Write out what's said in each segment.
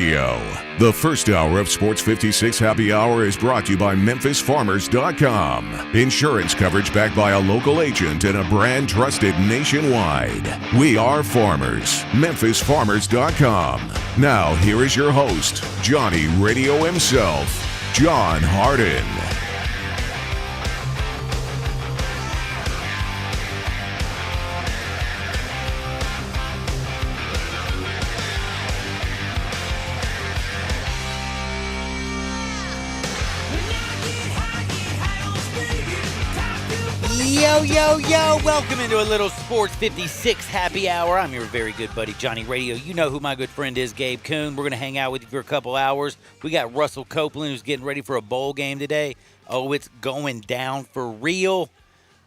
The first hour of Sports 56 Happy Hour is brought to you by MemphisFarmers.com. Insurance coverage backed by a local agent and a brand trusted nationwide. We are farmers. MemphisFarmers.com. Now, here is your host, Johnny Radio himself, John Harden. Yo, welcome into a little Sports 56 Happy Hour. I'm your very good buddy, Johnny Radio. You know who my good friend is, Gabe Kuhn. We're going to hang out with you for a couple hours. We got Russell Copeland, who's getting ready for a bowl game today. Oh, it's going down for real.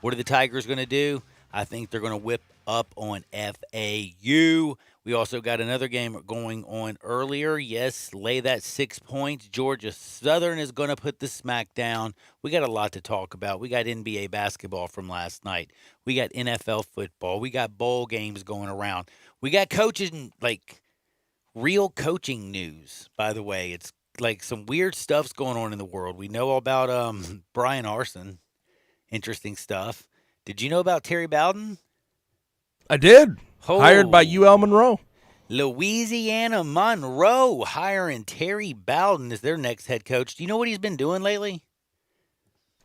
What are the Tigers going to do? I think they're going to whip up on FAU. We also got another game going on earlier. Yes, lay that 6 points. Georgia Southern is going to put the smack down. We got a lot to talk about. We got NBA basketball from last night. We got NFL football. We got bowl games going around. We got coaching, like real coaching news, by the way. It's like some weird stuff's going on in the world. We know about Brian Arson. Interesting stuff. Did you know about Terry Bowden? I did. Oh. Hired by UL Monroe. Louisiana Monroe hiring Terry Bowden as their next head coach. Do you know what he's been doing lately?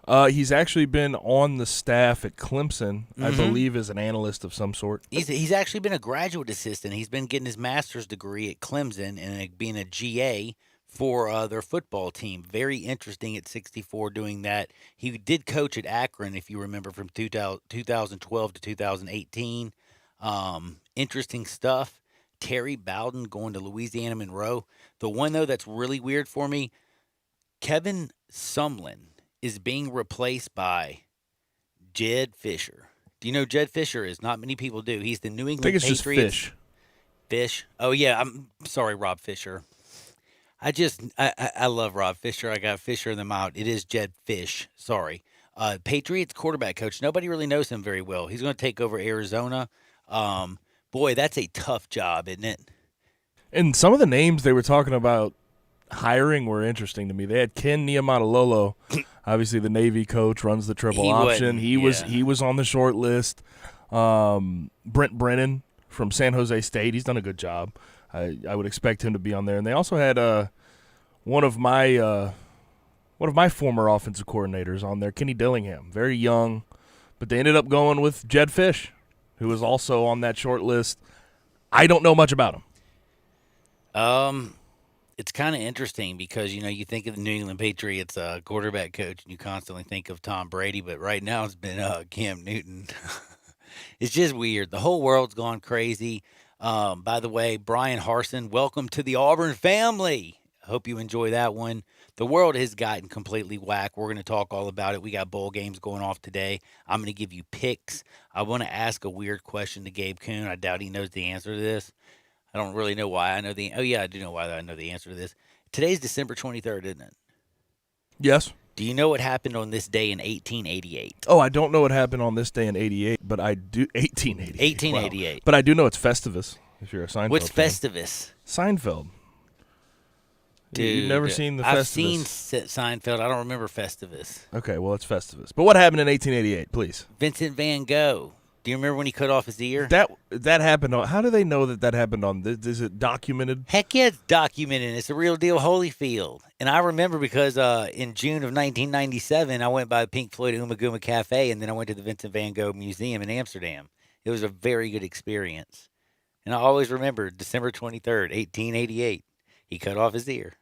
He's actually been on the staff at Clemson, I believe, as an analyst of some sort. He's actually been a graduate assistant. He's been getting his master's degree at Clemson and being a GA for their football team. Very interesting at 64 doing that. He did coach at Akron, if you remember, from 2012 to 2018. Interesting stuff. Terry Bowden going to Louisiana Monroe. The one, though, that's really weird for me, Kevin Sumlin is being replaced by Jedd Fisher. Do you know who Jedd Fisher is? Not many people do. He's the New England I think it's Patriots. just Fish. Fish? Oh, yeah. I'm sorry, Rob Fisher. I love Rob Fisher. I got Fisher in the mouth. It is Jedd Fish. Sorry. Patriots quarterback coach. Nobody really knows him very well. He's going to take over Arizona. Boy, that's a tough job, isn't it? And some of the names they were talking about hiring were interesting to me. They had Ken Niumatalolo, obviously the Navy coach, runs the triple option. He was on the short list. Brent Brennan from San Jose State. He's done a good job. I would expect him to be on there. And they also had one of my former offensive coordinators on there, Kenny Dillingham, very young, but they ended up going with Jedd Fish, who was also on that short list. I don't know much about him. It's kind of interesting because, you think of the New England Patriots quarterback coach and you constantly think of Tom Brady, but right now it's been Cam Newton. It's just weird. The whole world's gone crazy. By the way, Brian Harsin, welcome to the Auburn family. I hope you enjoy that one. The world has gotten completely whack. We're going to talk all about it. We got bowl games going off today. I'm going to give you picks. I want to ask a weird question to Gabe Kuhn. I doubt he knows the answer to this. I don't really know why I know the – oh, yeah, I do know why I know the answer to this. Today's December 23rd, isn't it? Yes. Do you know what happened on this day in 1888? Oh, I don't know what happened on this day in 88, but I do – 1888. 1888. Wow. But I do know it's Festivus, if you're a Seinfeld What's fan. Festivus? Seinfeld. Dude, you've never seen the Festivus? I've seen Seinfeld. I don't remember Festivus. Okay, well, it's Festivus. But what happened in 1888, please? Vincent Van Gogh. Do you remember when he cut off his ear? That happened on – how do they know that happened on – is it documented? Heck yeah, it's documented. It's a real deal Holyfield. And I remember because in June of 1997, I went by the Pink Floyd Ummagumma Cafe, and then I went to the Vincent Van Gogh Museum in Amsterdam. It was a very good experience. And I always remember December 23rd, 1888. He cut off his ear.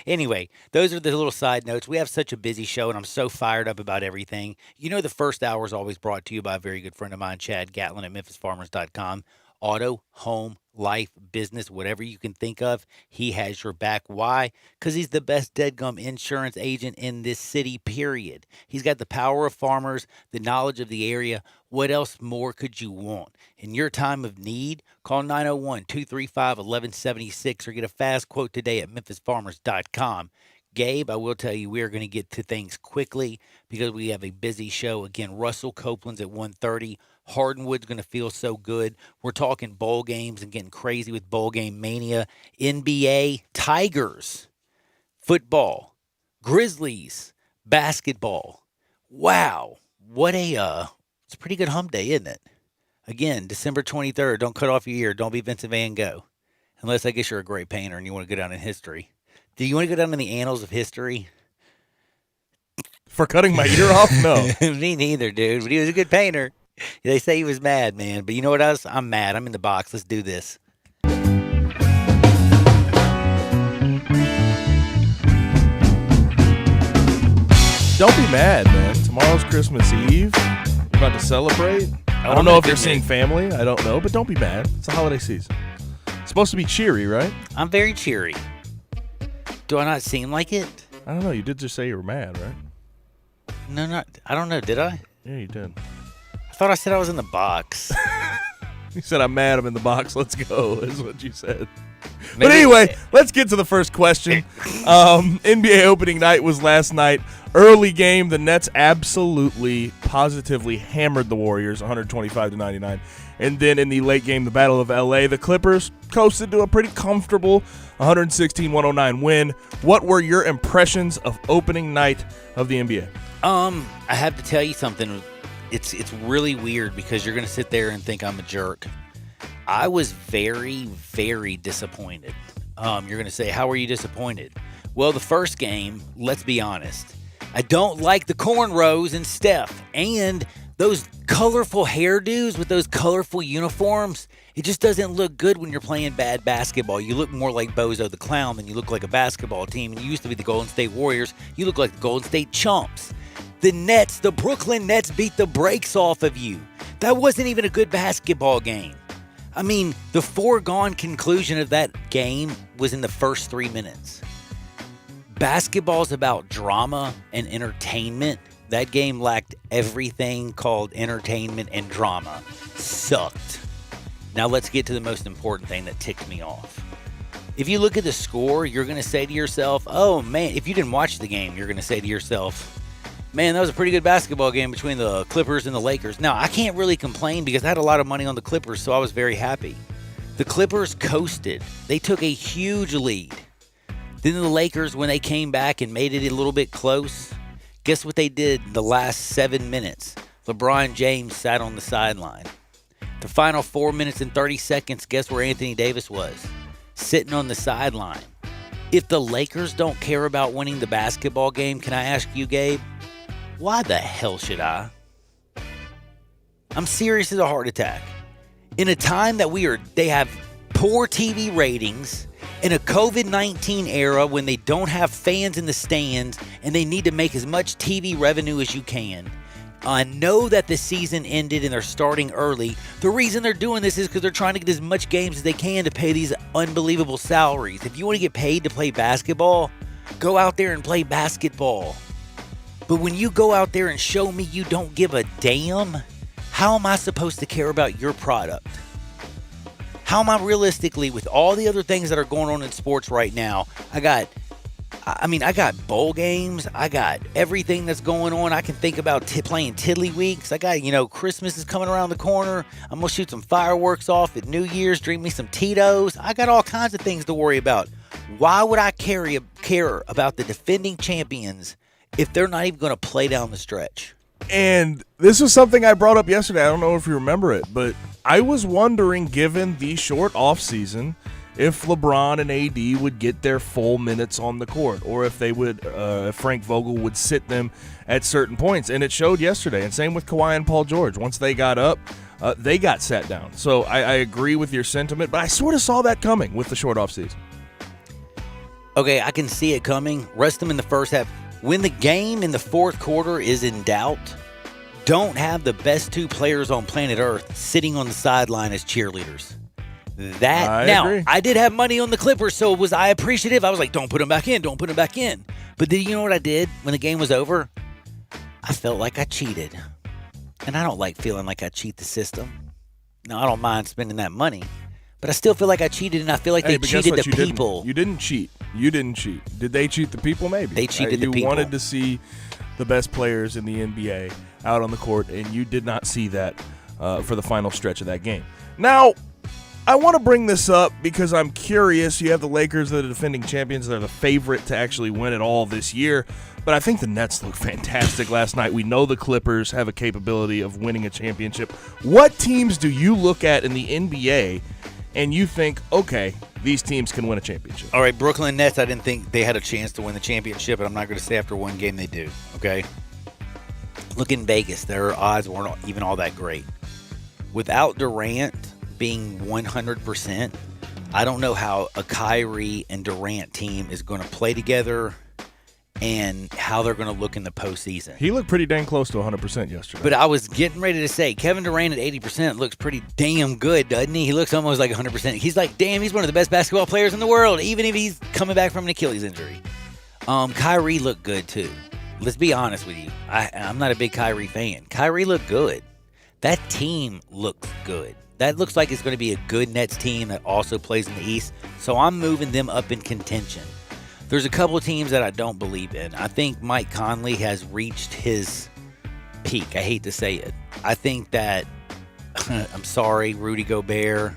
Anyway, those are the little side notes. We have such a busy show, and I'm so fired up about everything. The first hour is always brought to you by a very good friend of mine, Chad Gatlin at MemphisFarmers.com. Auto, home, life, business, whatever you can think of, he has your back. Why? Because he's the best deadgum insurance agent in this city, period. He's got the power of farmers, the knowledge of the area. What else more could you want? In your time of need, call 901-235-1176 or get a fast quote today at MemphisFarmers.com. Gabe, I will tell you, we are going to get to things quickly because we have a busy show. Again, Russell Copeland's at 1:30. Hardwood's going to feel so good. We're talking bowl games and getting crazy with bowl game mania. NBA, Tigers, football, Grizzlies, basketball. Wow. What it's a pretty good hump day, isn't it? Again, December 23rd. Don't cut off your ear. Don't be Vincent Van Gogh. Unless I guess you're a great painter and you want to go down in history. Do you want to go down in the annals of history? For cutting my ear off? No. Me neither, dude. But he was a good painter. They say he was mad, man. But you know what else? I'm mad. I'm in the box. Let's do this. Don't be mad, man. Tomorrow's Christmas Eve. You're about to celebrate. I don't know if you're seeing family. I don't know. But don't be mad. It's the holiday season. It's supposed to be cheery, right? I'm very cheery. Do I not seem like it? I don't know. You did just say you were mad, right? No, I don't know. Did I? Yeah, you did. I thought I said I was in the box. You said, I'm mad, I'm in the box, let's go, is what you said. But anyway, let's get to the first question. NBA opening night was last night. Early game, the Nets absolutely, positively hammered the Warriors 125-99. And then in the late game, the Battle of L.A., the Clippers coasted to a pretty comfortable 116-109 win. What were your impressions of opening night of the NBA? I have to tell you something. It's really weird because you're going to sit there and think I'm a jerk. I was very, very disappointed. You're going to say, how were you disappointed? Well, the first game, let's be honest. I don't like the cornrows and Steph. And those colorful hairdos with those colorful uniforms, it just doesn't look good when you're playing bad basketball. You look more like Bozo the Clown than you look like a basketball team. And you used to be the Golden State Warriors. You look like the Golden State Chumps. The Nets, the Brooklyn Nets beat the brakes off of you. That wasn't even a good basketball game. I mean, the foregone conclusion of that game was in the first 3 minutes. Basketball's about drama and entertainment. That game lacked everything called entertainment and drama. Sucked. Now let's get to the most important thing that ticked me off. If you look at the score, you're going to say to yourself, oh man, if you didn't watch the game, you're going to say to yourself, man, that was a pretty good basketball game between the Clippers and the Lakers. Now, I can't really complain because I had a lot of money on the Clippers, so I was very happy. The Clippers coasted. They took a huge lead. Then the Lakers, when they came back and made it a little bit close, guess what they did the last 7 minutes? LeBron James sat on the sideline. The final 4 minutes and 30 seconds, guess where Anthony Davis was? Sitting on the sideline. If the Lakers don't care about winning the basketball game, can I ask you, Gabe? Why the hell should I? I'm serious as a heart attack. In a time that they have poor TV ratings, in a COVID-19 era when they don't have fans in the stands and they need to make as much TV revenue as you can. I know that the season ended and they're starting early. The reason they're doing this is because they're trying to get as much games as they can to pay these unbelievable salaries. If you want to get paid to play basketball, go out there and play basketball. But when you go out there and show me you don't give a damn, how am I supposed to care about your product? How am I realistically, with all the other things that are going on in sports right now, I got bowl games. I got everything that's going on. I can think about playing Tiddlywinks. I got, Christmas is coming around the corner. I'm going to shoot some fireworks off at New Year's, drink me some Tito's. I got all kinds of things to worry about. Why would I care about the defending champions if they're not even going to play down the stretch? And this was something I brought up yesterday. I don't know if you remember it, but I was wondering, given the short offseason, if LeBron and AD would get their full minutes on the court, or if they would, Frank Vogel would sit them at certain points. And it showed yesterday. And same with Kawhi and Paul George. Once they got up, they got sat down. So I agree with your sentiment, but I sort of saw that coming with the short offseason. Okay, I can see it coming. Rest them in the first half. When the game in the fourth quarter is in doubt, don't have the best two players on planet Earth sitting on the sideline as cheerleaders. Agree. I did have money on the Clippers, so was I appreciative? I was like, don't put them back in, don't put them back in. But then you know what I did when the game was over? I felt like I cheated. And I don't like feeling like I cheat the system. No, I don't mind spending that money. But I still feel like I cheated, and I feel like they cheated the people. You didn't cheat. Did they cheat the people? Maybe. They cheated the people. You wanted to see the best players in the NBA out on the court, and you did not see that for the final stretch of that game. Now, I want to bring this up because I'm curious. You have the Lakers, that are defending champions. They're the favorite to actually win it all this year. But I think the Nets looked fantastic last night. We know the Clippers have a capability of winning a championship. What teams do you look at in the NBA and you think, okay, these teams can win a championship? All right, Brooklyn Nets, I didn't think they had a chance to win the championship, and I'm not going to say after one game they do, okay? Look in Vegas. Their odds weren't even all that great. Without Durant being 100%, I don't know how a Kyrie and Durant team is going to play together and how they're going to look in the postseason. He looked pretty dang close to 100% yesterday. But I was getting ready to say, Kevin Durant at 80% looks pretty damn good, doesn't he? He looks almost like 100%. He's like, damn, he's one of the best basketball players in the world, even if he's coming back from an Achilles injury. Kyrie looked good, too. Let's be honest with you. I'm not a big Kyrie fan. Kyrie looked good. That team looks good. That looks like it's going to be a good Nets team that also plays in the East. So I'm moving them up in contention. There's a couple of teams that I don't believe in. I think Mike Conley has reached his peak. I hate to say it. I think that, I'm sorry, Rudy Gobert,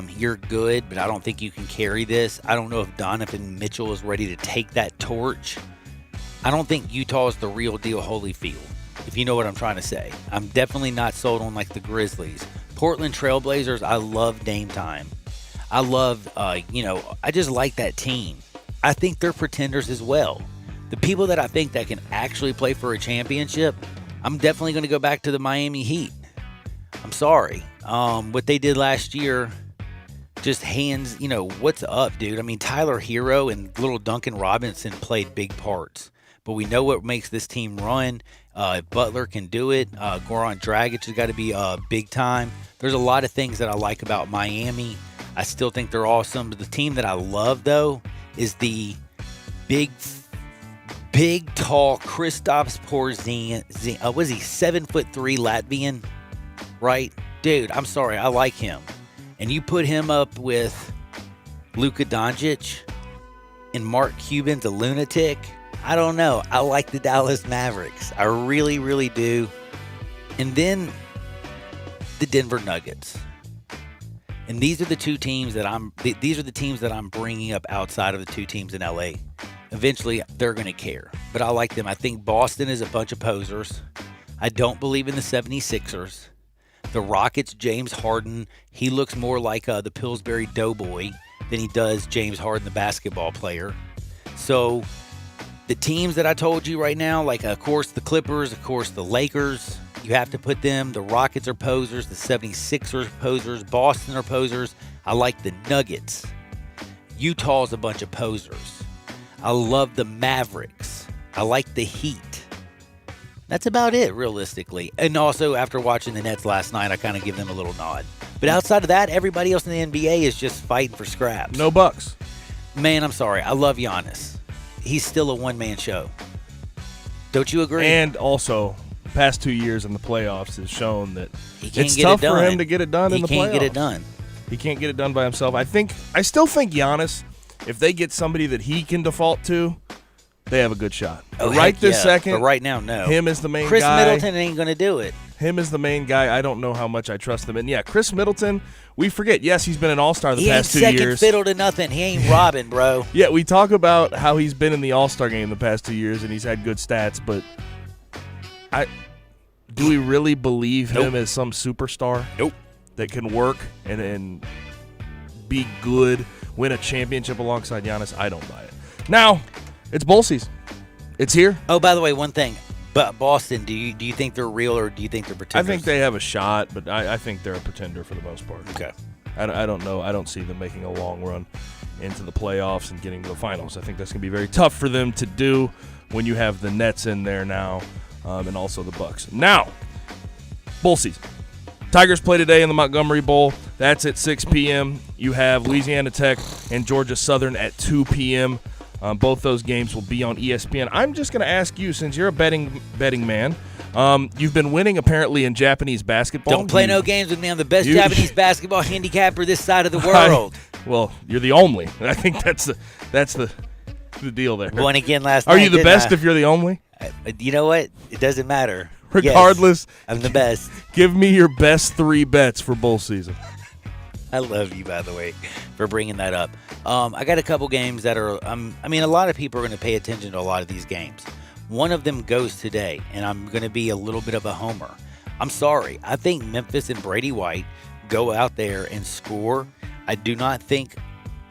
you're good, but I don't think you can carry this. I don't know if Donovan Mitchell is ready to take that torch. I don't think Utah is the real deal Holyfield, if you know what I'm trying to say. I'm definitely not sold on like the Grizzlies. Portland Trailblazers, I love Dame Time. I love, I just like that team. I think they're pretenders as well. The people that I think that can actually play for a championship, I'm definitely going to go back to the Miami Heat. I'm sorry. What they did last year, just hands, what's up, dude? I mean, Tyler Hero and little Duncan Robinson played big parts. But we know what makes this team run. Butler can do it. Goran Dragic has got to be big time. There's a lot of things that I like about Miami. I still think they're awesome. But the team that I love, though, is the big, tall Kristaps Porzingis. Was he 7'3" Latvian? Right? Dude, I'm sorry. I like him. And you put him up with Luka Doncic and Mark Cuban's a lunatic. I don't know. I like the Dallas Mavericks. I really, really do. And then the Denver Nuggets. And these are the two teams that I'm bringing up outside of the two teams in LA. Eventually, they're going to care. But I like them. I think Boston is a bunch of posers. I don't believe in the 76ers. The Rockets, James Harden, he looks more like the Pillsbury Doughboy than he does James Harden, the basketball player. So the teams that I told you right now, like, of course, the Clippers, of course, the Lakers, you have to put them. The Rockets are posers. The 76ers are posers. Boston are posers. I like the Nuggets. Utah's a bunch of posers. I love the Mavericks. I like the Heat. That's about it, realistically. And also, after watching the Nets last night, I kind of give them a little nod. But outside of that, everybody else in the NBA is just fighting for scraps. No Bucks. Man, I'm sorry. I love Giannis. He's still a one-man show. Don't you agree? And also, the past 2 years in the playoffs has shown that it's tough for him to get it done in the playoffs. He can't get it done. He can't get it done by himself. I still think Giannis, if they get somebody that he can default to, they have a good shot. Right this second. But right now, no. Him is the main guy. Chris Middleton ain't going to do it. Him is the main guy. I don't know how much I trust him. And, yeah, Chris Middleton, we forget, yes, he's been an all-star the past 2 years. He ain't second fiddle to nothing. He ain't Robin, bro. Yeah, we talk about how he's been in the all-star game the past 2 years and he's had good stats, but do we really believe him as some superstar? Nope. That can work and be good, win a championship alongside Giannis? I don't buy it. Now, it's bowl season. It's here. Oh, by the way, one thing. But Boston, do you think they're real or do you think they're pretenders? I think they have a shot, but I think they're a pretender for the most part. Okay. I don't know. I don't see them making a long run into the playoffs and getting to the finals. I think that's going to be very tough for them to do when you have the Nets in there now and also the Bucks. Now, bowl season. Tigers play today in the Montgomery Bowl. That's at 6 p.m. You have Louisiana Tech and Georgia Southern at 2 p.m. Both those games will be on ESPN. I'm just going to ask you, since you're a betting man, you've been winning apparently in Japanese basketball. Don't play no games with me. I'm the best Japanese basketball handicapper this side of the world. Well, you're the only. I think that's the deal there. Won again last night. Are you the best if you're the only? You know what? It doesn't matter. Regardless, yes, I'm the best. Give me your best 3 bets for bowl season. I love you, by the way, for bringing that up. I got a couple games that are, a lot of people are going to pay attention to a lot of these games. One of them goes today, and I'm going to be a little bit of a homer. I'm sorry. I think Memphis and Brady White go out there and score. I do not think,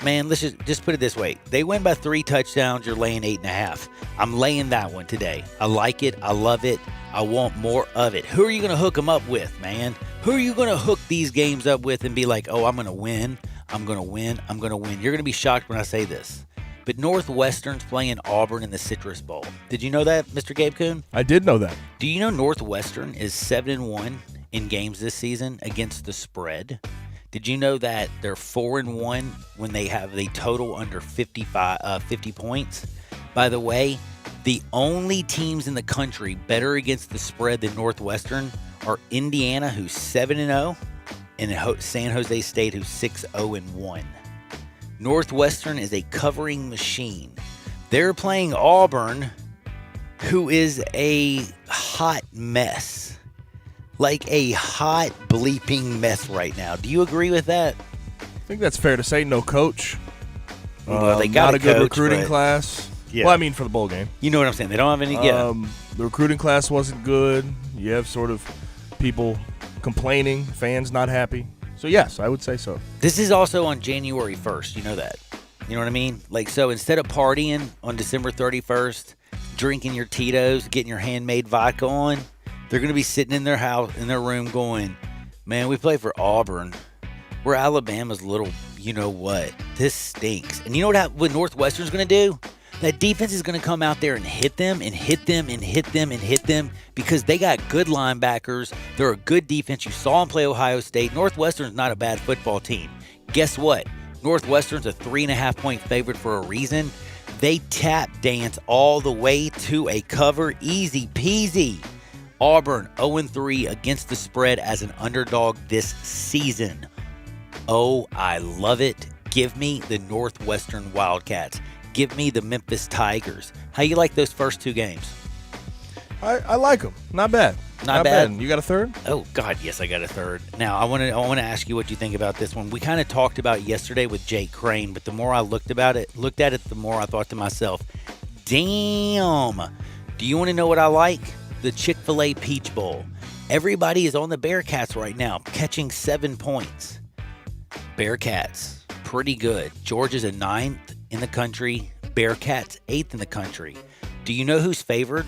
man, let's just put it this way. They win by 3 touchdowns. You're laying 8.5. I'm laying that one today. I like it. I love it. I want more of it. Who are you going to hook them up with, man? Who are you going to hook these games up with and be like, oh, I'm going to win. I'm going to win. I'm going to win. You're going to be shocked when I say this. But Northwestern's playing Auburn in the Citrus Bowl. Did you know that, Mr. Gabe Kuhn? I did know that. Do you know Northwestern is 7-1 in games this season against the spread? Did you know that they're 4-1 when they have the total under 50 points? By the way, the only teams in the country better against the spread than Northwestern are Indiana, who's 7-0, and San Jose State, who's 6-0-1. Northwestern is a covering machine. They're playing Auburn, who is a hot mess. Like a hot bleeping mess right now. Do you agree with that? I think that's fair to say. No coach. Well, they got not a good recruiting class. Yeah. Well, I mean, for the bowl game. You know what I'm saying? They don't have any. The recruiting class wasn't good. You have sort of people complaining, fans not happy. So, yes, I would say so. This is also on January 1st. You know that. You know what I mean? Like, so instead of partying on December 31st, drinking your Tito's, getting your handmade vodka on, they're going to be sitting in their house, in their room going, man, we play for Auburn. We're Alabama's little, you know what? This stinks. And you know what Northwestern's going to do? That defense is going to come out there and hit them and hit them and hit them and hit them because they got good linebackers. They're a good defense. You saw them play Ohio State. Northwestern's not a bad football team. Guess what? Northwestern's a 3.5-point favorite for a reason. They tap dance all the way to a cover. Easy peasy. Auburn 0-3 against the spread as an underdog this season. Oh, I love it. Give me the Northwestern Wildcats. Give me the Memphis Tigers. How you like those first 2 games? I like them. Not bad. Not bad. You got a third? Oh, God, yes, I got a third. Now, I want to ask you what you think about this one. We kind of talked about it yesterday with Jake Crane, but the more I looked at it, the more I thought to myself, damn. Do you want to know what I like? The Chick-fil-A Peach Bowl. Everybody is on the Bearcats right now, catching 7 points. Bearcats, pretty good. Georgia's a 9th in the country. Bearcats 8th in the country. Do you know who's favored?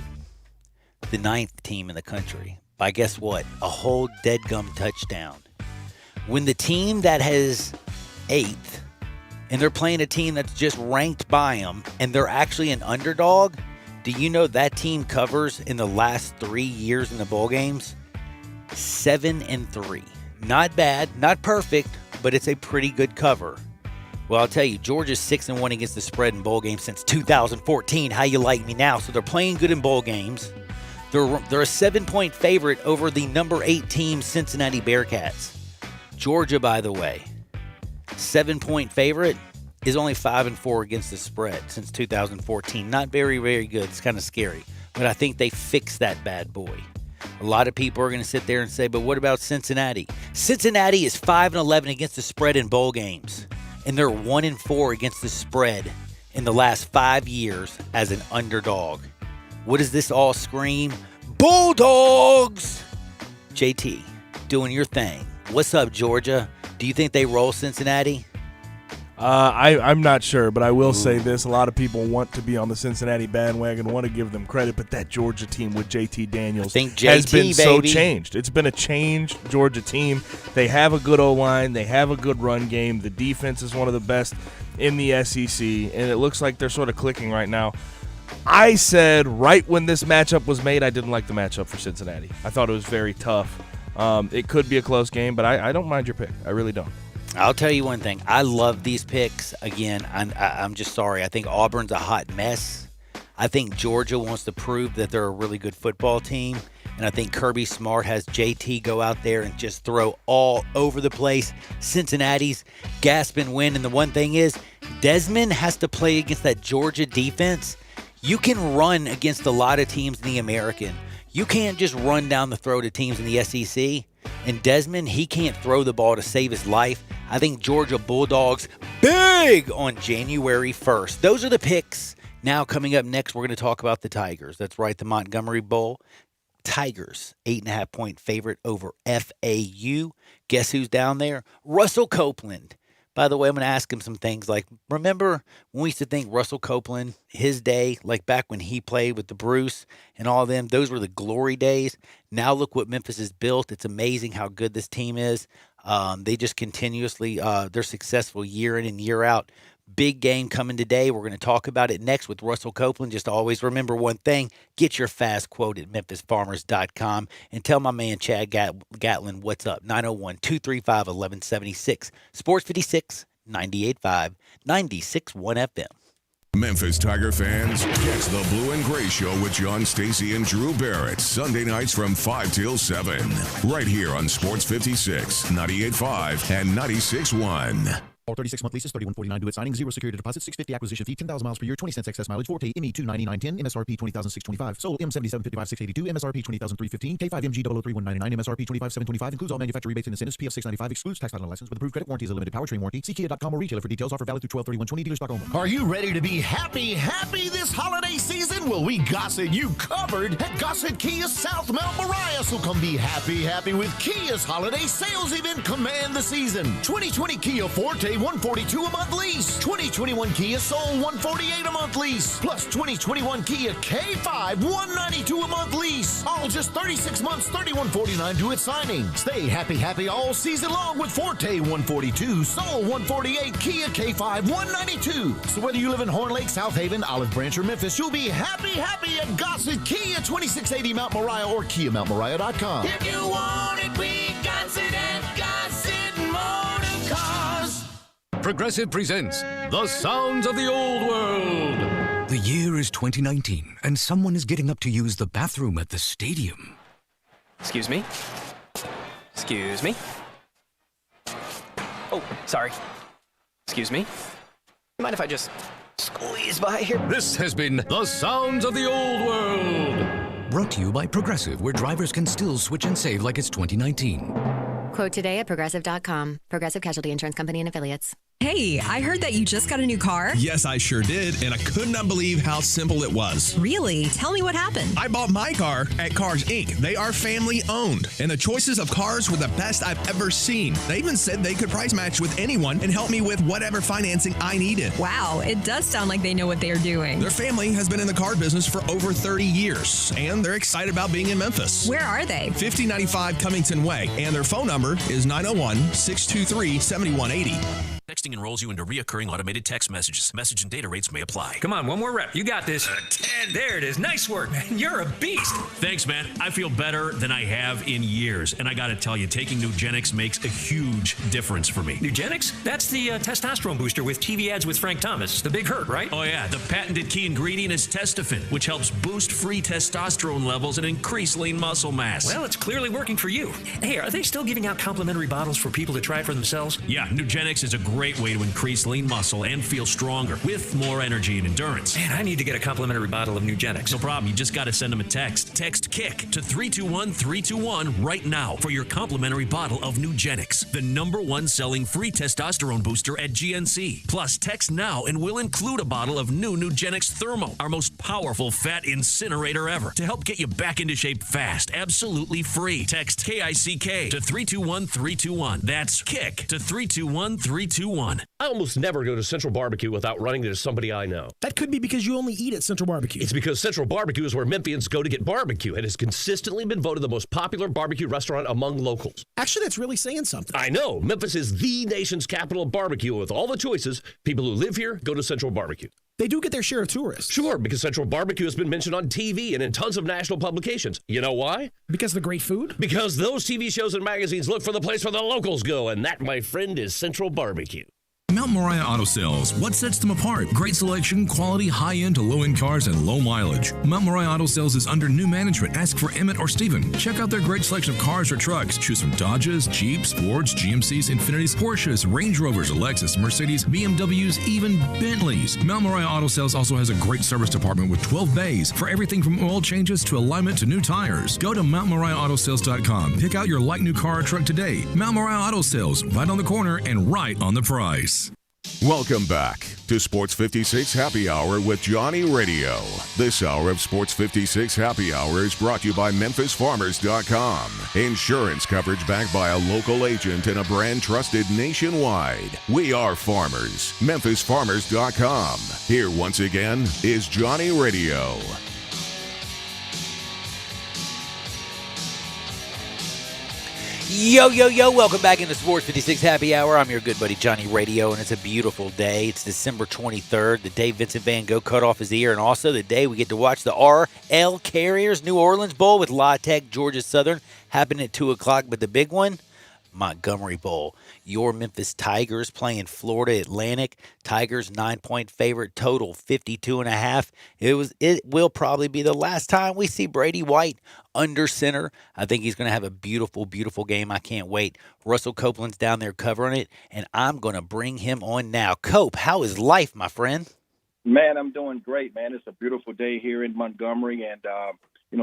The 9th team in the country. By guess what? A whole deadgum touchdown. When the team that has 8th, and they're playing a team that's just ranked by them, and they're actually an underdog, do you know that team covers in the last 3 years in the bowl games? 7-3. Not bad, not perfect, but it's a pretty good cover. Well, I'll tell you, Georgia's 6-1 against the spread in bowl games since 2014. How you like me now? So they're playing good in bowl games. They're a 7-point favorite over the number 8 team, Cincinnati Bearcats. Georgia, by the way, 7-point favorite is only 5-4 against the spread since 2014. Not very, very good. It's kind of scary. But I think they fixed that bad boy. A lot of people are going to sit there and say, but what about Cincinnati? Cincinnati is 5-11 against the spread in bowl games. And they're 1-4 against the spread in the last 5 years as an underdog. What does this all scream? Bulldogs! JT, doing your thing. What's up, Georgia? Do you think they roll Cincinnati? I'm not sure, but I will say this. A lot of people want to be on the Cincinnati bandwagon, want to give them credit, but that Georgia team with JT Daniels has been so changed. It's been a changed Georgia team. They have a good O-line. They have a good run game. The defense is one of the best in the SEC, and it looks like they're sort of clicking right now. I said right when this matchup was made, I didn't like the matchup for Cincinnati. I thought it was very tough. It could be a close game, but I don't mind your pick. I really don't. I'll tell you one thing. I love these picks. Again, I'm just sorry. I think Auburn's a hot mess. I think Georgia wants to prove that they're a really good football team. And I think Kirby Smart has JT go out there and just throw all over the place. Cincinnati's gasp and win. And the one thing is, Desmond has to play against that Georgia defense. You can run against a lot of teams in the American. You can't just run down the throat of teams in the SEC. And Desmond, he can't throw the ball to save his life. I think Georgia Bulldogs big on January 1st. Those are the picks. Now coming up next, we're going to talk about the Tigers. That's right, the Montgomery Bowl. Tigers, 8.5-point favorite over FAU. Guess who's down there? Russell Copeland. By the way, I'm going to ask him some things like, remember when we used to think Russell Copeland, his day, like back when he played with the Bruce and all of them, those were the glory days. Now look what Memphis has built. It's amazing how good this team is. They just continuously, they're successful year in and year out. Big game coming today. We're going to talk about it next with Russell Copeland. Just always remember one thing. Get your fast quote at memphisfarmers.com and tell my man Chad Gatlin what's up. 901-235-1176. Sports 56, 98.5, 96.1 FM. Memphis Tiger fans, catch the Blue and Gray Show with John Stacey and Drew Barrett, Sunday nights from 5 till 7, right here on Sports 56, 98.5, and 96.1. All 36-month leases, $31.49 due at signing, 0 security deposit, $650 acquisition fee, 10,000 miles per year, 20 cents excess mileage, Forte, ME 299.10, MSRP 20,625, sold M7755,682, MSRP 20,315, K5MG 003,199, MSRP 25,725, includes all manufacturer rebates and incentives, PF 695, excludes tax title license with approved credit warranty is a limited powertrain warranty. See Kia.com or retailer for details. Offer valid through 12/31/20, dealer stock only. Are you ready to be happy this holiday season? Well, we got you covered at Gossett Kia South Mount Moriah. So come be happy with Kia's holiday sales event. Command the season. 2020 Kia Forte, $142 a month lease. 2021 Kia Soul, $148 a month lease. Plus 2021 Kia K5, $192 a month lease. All just 36 months, $31.49 due at signing. Stay happy all season long with Forte, $142, Soul, $148, Kia K5, $192. So whether you live in Horn Lake, South Haven, Olive Branch, or Memphis, you'll be happy at Gossett Kia, 2680 Mount Moriah or KiaMountMoriah.com. If you want it, we got it at Gossett Motor Cars. Progressive presents The Sounds of the Old World. The year is 2019, and someone is getting up to use the bathroom at the stadium. Excuse me? Excuse me? Oh, sorry. Excuse me? Mind if I just squeeze by here? This has been The Sounds of the Old World. Brought to you by Progressive, where drivers can still switch and save like it's 2019. Quote today at Progressive.com. Progressive Casualty Insurance Company and Affiliates. Hey, I heard that you just got a new car. Yes, I sure did, and I could not believe how simple it was. Really? Tell me what happened. I bought my car at Cars Inc. They are family owned, and the choices of cars were the best I've ever seen. They even said they could price match with anyone and help me with whatever financing I needed. Wow, it does sound like they know what they are doing. Their family has been in the car business for over 30 years, and they're excited about being in Memphis. Where are they? 5095 Cummington Way, and their phone number is 901-623-7180. Texting enrolls you into reoccurring automated text messages. Message and data rates may apply. Come on, one more rep. You got this. 10. There it is. Nice work, man. You're a beast. Thanks, man. I feel better than I have in years. And I got to tell you, taking Nugenix makes a huge difference for me. Nugenix? That's the testosterone booster with TV ads with Frank Thomas. The big hurt, right? Oh, yeah. The patented key ingredient is Testofen, which helps boost free testosterone levels and increase lean muscle mass. Well, it's clearly working for you. Hey, are they still giving out complimentary bottles for people to try it for themselves? Yeah, Nugenix is a great way to increase lean muscle and feel stronger with more energy and endurance. Man, I need to get a complimentary bottle of Nugenix. No problem. You just got to send them a text. Text KICK to 321-321 right now for your complimentary bottle of Nugenix, the #1 selling free testosterone booster at GNC. Plus, text now and we'll include a bottle of new Nugenix Thermo, our most powerful fat incinerator ever, to help get you back into shape fast, absolutely free. Text KICK to 321-321. That's KICK to 321-321. I almost never go to Central Barbecue without running into somebody I know. That could be because you only eat at Central Barbecue. It's because Central Barbecue is where Memphians go to get barbecue and has consistently been voted the most popular barbecue restaurant among locals. Actually, that's really saying something. I know. Memphis is the nation's capital of barbecue. With all the choices, people who live here go to Central Barbecue. They do get their share of tourists. Sure, because Central Barbecue has been mentioned on TV and in tons of national publications. You know why? Because of the great food? Because those TV shows and magazines look for the place where the locals go, and that, my friend, is Central Barbecue. Mount Moriah Auto Sales. What sets them apart? Great selection, quality, high-end to low-end cars, and low mileage. Mount Moriah Auto Sales is under new management. Ask for Emmett or Steven. Check out their great selection of cars or trucks. Choose from Dodges, Jeeps, Fords, GMCs, Infinitis, Porsches, Range Rovers, Lexus, Mercedes, BMWs, even Bentleys. Mount Moriah Auto Sales also has a great service department with 12 bays for everything from oil changes to alignment to new tires. Go to MountMoriahAutoSales.com. Pick out your like new car or truck today. Mount Moriah Auto Sales, right on the corner and right on the price. Welcome back to Sports 56 Happy Hour with Johnny Radio. This hour of Sports 56 Happy Hour is brought to you by MemphisFarmers.com. Insurance coverage backed by a local agent and a brand trusted nationwide. We are farmers. MemphisFarmers.com. Here once again is Johnny Radio. Yo, yo, yo, welcome back into Sports 56 Happy Hour. I'm your good buddy Johnny Radio, and it's a beautiful day. It's December 23rd, the day Vincent Van Gogh cut off his ear, and also the day we get to watch the R.L. Carriers New Orleans Bowl with La Tech, Georgia Southern, happening at 2 o'clock, but the big one, Montgomery Bowl. Your Memphis Tigers playing Florida Atlantic. Tigers 9-point favorite, total 52.5. It will probably be the last time we see Brady White under center. I think he's going to have a beautiful, beautiful game. I can't wait. Russell Copeland's down there covering it, and I'm going to bring him on now. Cope, how is life, my friend? Man, I'm doing great, man. It's a beautiful day here in Montgomery, and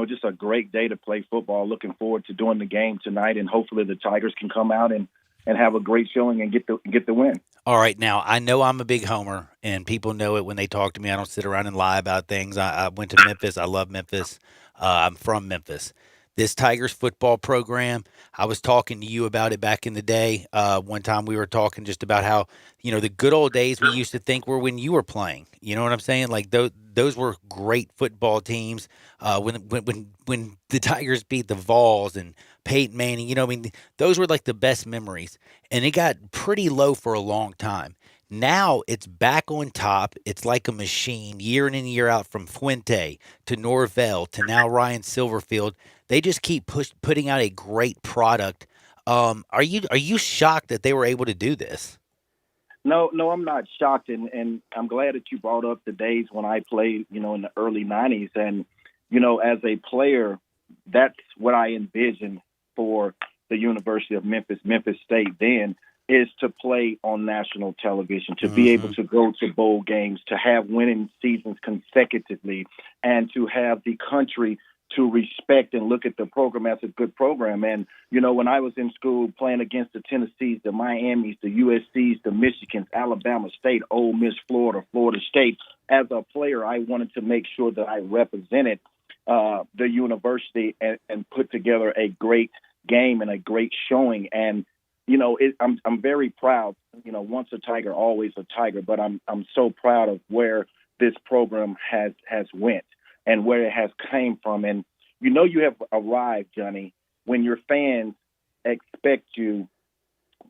just a great day to play football. Looking forward to doing the game tonight, and hopefully the Tigers can come out and have a great showing and get the win. All right, now I know I'm a big homer, and people know it when they talk to me. I don't sit around and lie about things. I went to Memphis. I love Memphis. I'm from Memphis. This Tigers football program, I was talking to you about it back in the day. One time we were talking just about how, the good old days we used to think were when you were playing. You know what I'm saying? Like those were great football teams. When the Tigers beat the Vols and Peyton Manning, those were like the best memories. And it got pretty low for a long time. Now it's back on top. It's like a machine, year in and year out, from Fuente to Norvell to now Ryan Silverfield. They just keep putting out a great product. Are you shocked that they were able to do this? No, I'm not shocked, and I'm glad that you brought up the days when I played, in the early 90s. And, as a player, that's what I envisioned for the University of Memphis State then, is to play on national television, to be able to go to bowl games, to have winning seasons consecutively, and to have the country to respect and look at the program as a good program. And, when I was in school playing against the Tennessees, the Miamis, the USCs, the Michigans, Alabama State, Ole Miss, Florida State, as a player, I wanted to make sure that I represented the university and put together a great game and a great showing. And, I'm very proud, once a Tiger, always a Tiger, but I'm so proud of where this program has went and where it has came from. And, you have arrived, Johnny, when your fans expect you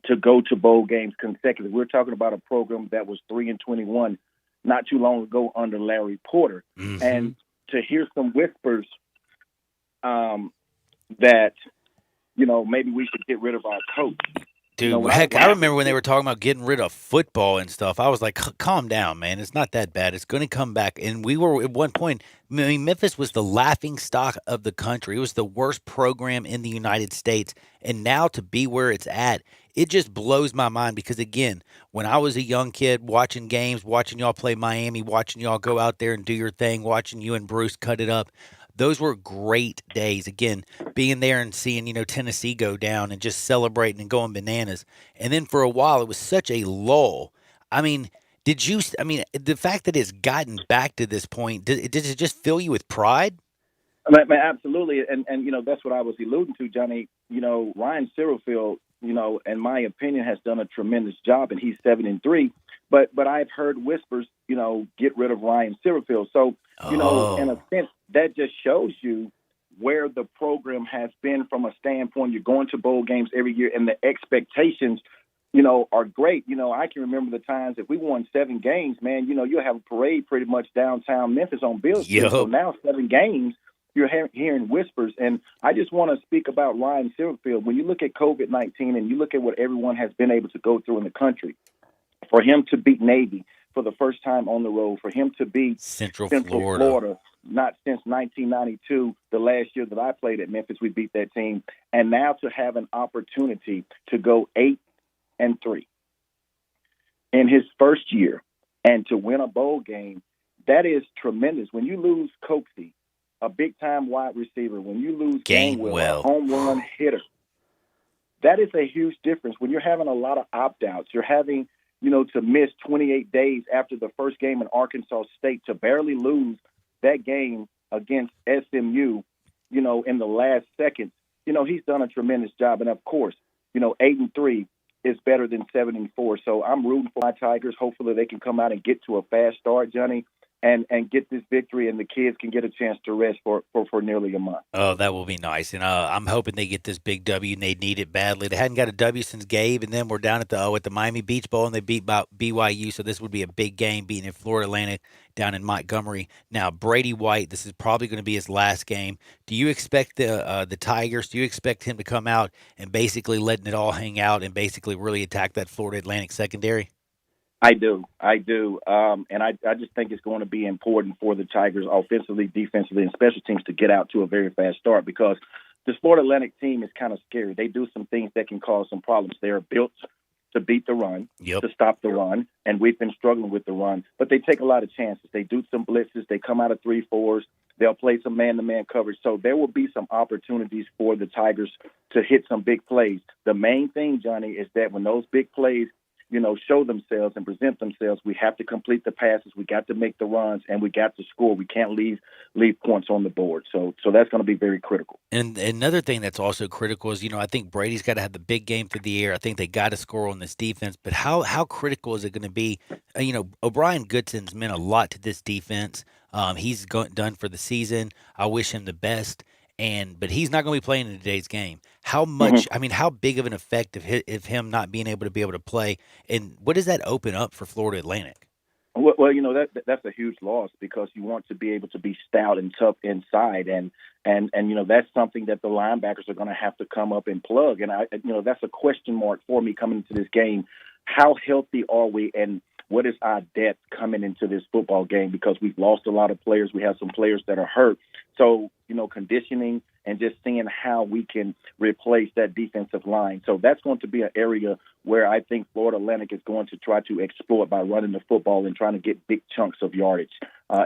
to go to bowl games consecutively. We're talking about a program that was 3-21 not too long ago under Larry Porter. Mm-hmm. And to hear some whispers that, maybe we should get rid of our coach. Dude, I remember when they were talking about getting rid of football and stuff. I was like, calm down, man. It's not that bad. It's going to come back. And we were, at one point, Memphis was the laughing stock of the country. It was the worst program in the United States. And now to be where it's at, it just blows my mind because, again, when I was a young kid watching games, watching y'all play Miami, watching y'all go out there and do your thing, watching you and Bruce cut it up, those were great days. Again, being there and seeing, Tennessee go down and just celebrating and going bananas. And then for a while, it was such a lull. The fact that it's gotten back to this point, did it just fill you with pride? Absolutely. And that's what I was alluding to, Johnny. Ryan Silverfield, in my opinion, has done a tremendous job, and he's 7-3. But I've heard whispers, get rid of Ryan Silverfield. So, in a sense, that just shows you where the program has been from a standpoint. You're going to bowl games every year, and the expectations, are great. I can remember the times if we won 7 games, man, you'll have a parade pretty much downtown Memphis on Beale Street. So now 7 games, you're hearing whispers. And I just want to speak about Ryan Silverfield. When you look at COVID-19 and you look at what everyone has been able to go through in the country, for him to beat Navy for the first time on the road, for him to beat Central Florida, not since 1992, the last year that I played at Memphis, we beat that team, and now to have an opportunity to go 8-3 in his first year and to win a bowl game, that is tremendous. When you lose Coxie, a big-time wide receiver, when you lose Gainwell, a home run hitter, that is a huge difference. When you're having a lot of opt-outs, you're having, to miss 28 days after the first game in Arkansas State, to barely lose that game against SMU, in the last seconds, he's done a tremendous job. And, of course, 8-3 is better than 7-4. So I'm rooting for my Tigers. Hopefully they can come out and get to a fast start, Johnny, and get this victory, and the kids can get a chance to rest for nearly a month. Oh, that will be nice. And I'm hoping they get this big W, and they need it badly. They hadn't got a W since Gabe, and then we're down at the Miami Beach Bowl, and they beat BYU, so this would be a big game, beating in Florida Atlantic down in Montgomery. Now, Brady White, this is probably going to be his last game. Do you expect the Tigers, do you expect him to come out and basically letting it all hang out and basically really attack that Florida Atlantic secondary? I do. And I just think it's going to be important for the Tigers offensively, defensively, and special teams to get out to a very fast start, because this Florida Atlantic team is kind of scary. They do some things that can cause some problems. They are built to beat the run, to stop the run, and we've been struggling with the run. But they take a lot of chances. They do some blitzes. They come out of 3-4s. They'll play some man-to-man coverage. So there will be some opportunities for the Tigers to hit some big plays. The main thing, Johnny, is that when those big plays show themselves and present themselves, we have to complete the passes, we got to make the runs, and we got to score. We can't leave points on the board. So that's going to be very critical. And another thing that's also critical is, I think Brady's got to have the big game through the air. I think they got to score on this defense. But how critical is it going to be? O'Brien Goodson's meant a lot to this defense. He's done for the season. I wish him the best. But he's not going to be playing in today's game. How much? I mean, how big of an effect of him not being able to play, and what does that open up for Florida Atlantic? Well, that's a huge loss, because you want to be able to be stout and tough inside, and that's something that the linebackers are going to have to come up and plug. And that's a question mark for me coming into this game. How healthy are we, and what is our depth coming into this football game? Because we've lost a lot of players. We have some players that are hurt. So, conditioning and just seeing how we can replace that defensive line. So that's going to be an area where I think Florida Atlantic is going to try to exploit by running the football and trying to get big chunks of yardage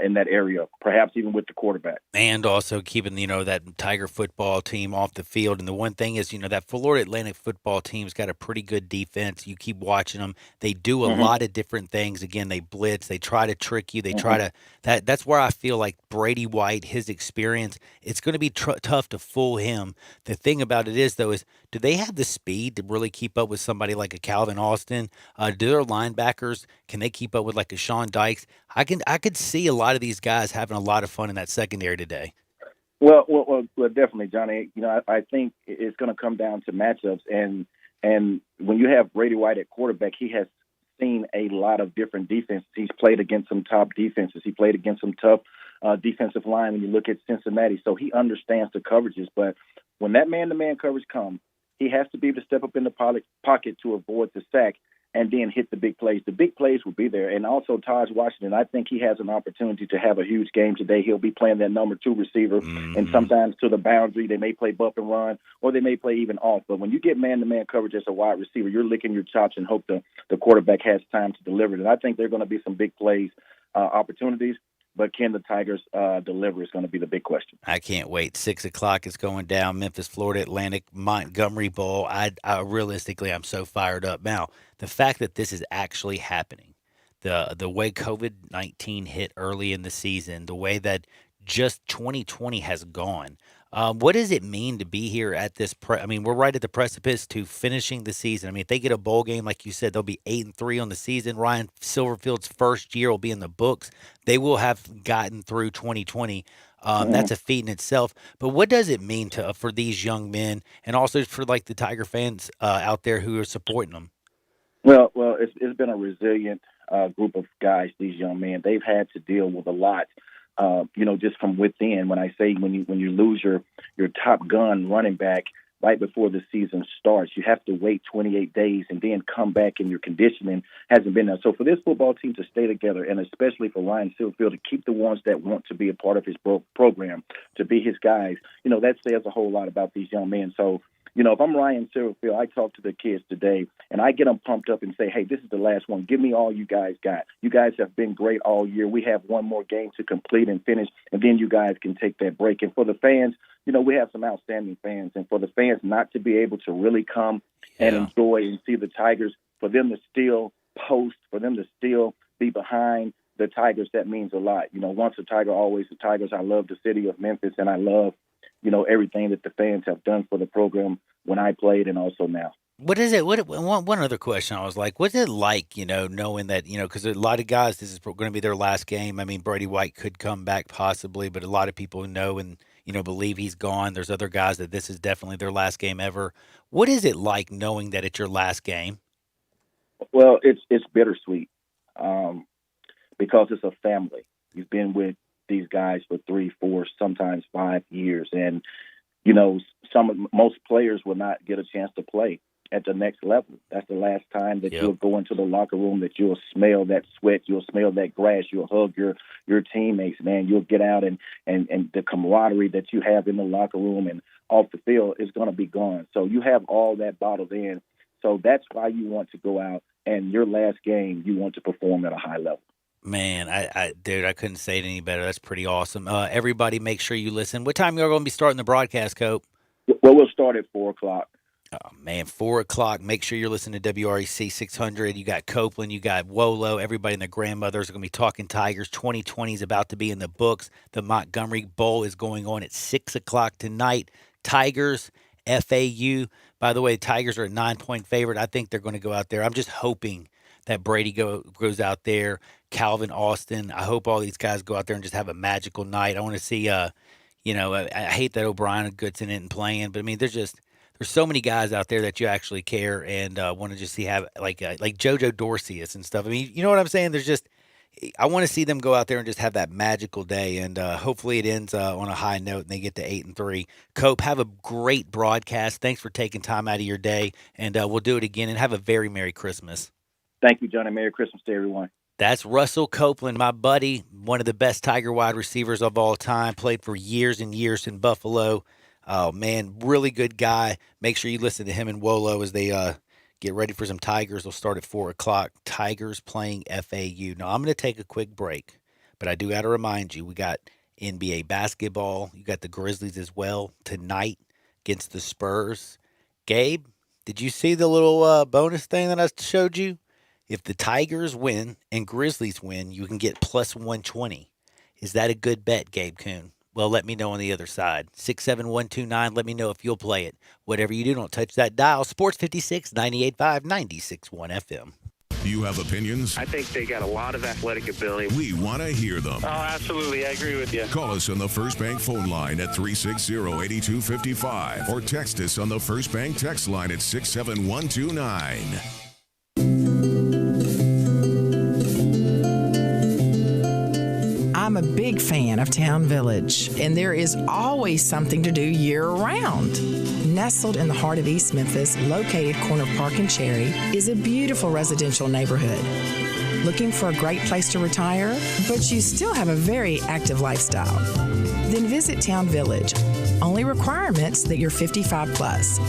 in that area, perhaps even with the quarterback. And also keeping, that Tiger football team off the field. And the one thing is, that Florida Atlantic football team's got a pretty good defense. You keep watching them. They do a lot of different things. Again, they blitz. They try to trick you. They try to that's where I feel like Brady White, his experience, it's going to be tough to fool him. The thing about it is, though, is do they have the speed to really keep up with somebody like a Calvin Austin? Do their linebackers, can they keep up with like a Sean Dykes? I could see a lot of these guys having a lot of fun in that secondary today. Well, definitely, Johnny. I think it's going to come down to matchups, and when you have Brady White at quarterback, he has seen a lot of different defenses. He's played against some top defenses. He played against some tough defensive line when you look at Cincinnati. So he understands the coverages. But when that man-to-man coverage comes, he has to be able to step up in the pocket to avoid the sack and then hit the big plays. The big plays will be there. And also Taj Washington, I think he has an opportunity to have a huge game today. He'll be playing that number 2 receiver, and sometimes to the boundary. They may play bump and run, or they may play even off. But when you get man-to-man coverage as a wide receiver, you're licking your chops and hope the quarterback has time to deliver it. And I think there are going to be some big plays, opportunities. But can the Tigers deliver is going to be the big question. I can't wait. 6 o'clock is going down. Memphis, Florida Atlantic, Montgomery Bowl. I realistically, I'm so fired up. Now, the fact that this is actually happening, the way COVID-19 hit early in the season, the way that just 2020 has gone, what does it mean to be here at this? We're right at the precipice to finishing the season. If they get a bowl game, like you said, they'll be 8-3 on the season. Ryan Silverfield's first year will be in the books. They will have gotten through 2020. That's a feat in itself. But what does it mean for these young men, and also for like the Tiger fans out there who are supporting them? Well, it's been a resilient group of guys. These young men, they've had to deal with a lot. Just from within. When I say when you lose your top gun running back, right before the season starts. You have to wait 28 days and then come back, and your conditioning hasn't been there. So for this football team to stay together, and especially for Ryan Silverfield to keep the ones that want to be a part of his program, to be his guys, that says a whole lot about these young men. So, if I'm Ryan Silverfield, I talk to the kids today, and I get them pumped up and say, hey, this is the last one. Give me all you guys got. You guys have been great all year. We have one more game to complete and finish, and then you guys can take that break. And for the fans, we have some outstanding fans. And for the fans not to be able to really come and enjoy and see the Tigers, for them to still post, for them to still be behind the Tigers, that means a lot. Once a Tiger, always a Tigers. I love the city of Memphis, and I love everything that the fans have done for the program when I played and also now. What is it? One other question I was like, what's it like, knowing that, because a lot of guys, this is going to be their last game. I mean, Brady White could come back possibly, but a lot of people know and, believe he's gone. There's other guys that this is definitely their last game ever. What is it like knowing that it's your last game? Well, it's bittersweet because it's a family. You've been with these guys for 3, 4, sometimes 5 years. And, most players will not get a chance to play at the next level. That's the last time that you'll go into the locker room, that you'll smell that sweat, you'll smell that grass, you'll hug your teammates, man. You'll get out and the camaraderie that you have in the locker room and off the field is going to be gone. So you have all that bottled in. So that's why you want to go out and your last game, you want to perform at a high level. Man, dude, I couldn't say it any better. That's pretty awesome. Everybody, make sure you listen. What time are you going to be starting the broadcast, Cope? Well, we'll start at 4 o'clock. Oh, man, 4 o'clock. Make sure you're listening to WREC 600. You got Copeland, you got Wolo. Everybody and their grandmothers are going to be talking Tigers. 2020 is about to be in the books. The Montgomery Bowl is going on at 6 o'clock tonight. Tigers, FAU. By the way, Tigers are a 9-point favorite. I think they're going to go out there. I'm just hoping that Brady goes out there, Calvin Austin. I hope all these guys go out there and just have a magical night. I want to see, I hate that O'Brien gets in it and playing, but I mean, there's so many guys out there that you actually care and want to just see like JoJo Dorsey and stuff. I mean, you know what I'm saying? I want to see them go out there and just have that magical day, and hopefully it ends on a high note and they get to 8-3. Cope, have a great broadcast. Thanks for taking time out of your day, and we'll do it again, and have a very Merry Christmas. Thank you, Johnny. Merry Christmas to everyone. That's Russell Copeland, my buddy, one of the best Tiger wide receivers of all time, played for years and years in Buffalo. Oh, man, really good guy. Make sure you listen to him and Wolo as they get ready for some Tigers. They'll start at 4 o'clock. Tigers playing FAU. Now, I'm going to take a quick break, but I do got to remind you, we got NBA basketball. You got the Grizzlies as well tonight against the Spurs. Gabe, did you see the little bonus thing that I showed you? If the Tigers win and Grizzlies win, you can get plus 120. Is that a good bet, Gabe Kuhn? Well, let me know on the other side. 67129, let me know if you'll play it. Whatever you do, don't touch that dial. Sports 56, 98.5, 96.1 FM. You have opinions? I think they got a lot of athletic ability. We want to hear them. Oh, absolutely. I agree with you. Call us on the First Bank phone line at 360-8255 or text us on the First Bank text line at 67129. I'm a big fan of Town Village, and there is always something to do year-round. Nestled in the heart of East Memphis, located corner of Park and Cherry, is a beautiful residential neighborhood. Looking for a great place to retire, but you still have a very active lifestyle? Then visit Town Village. Only requirements that you're 55 plus.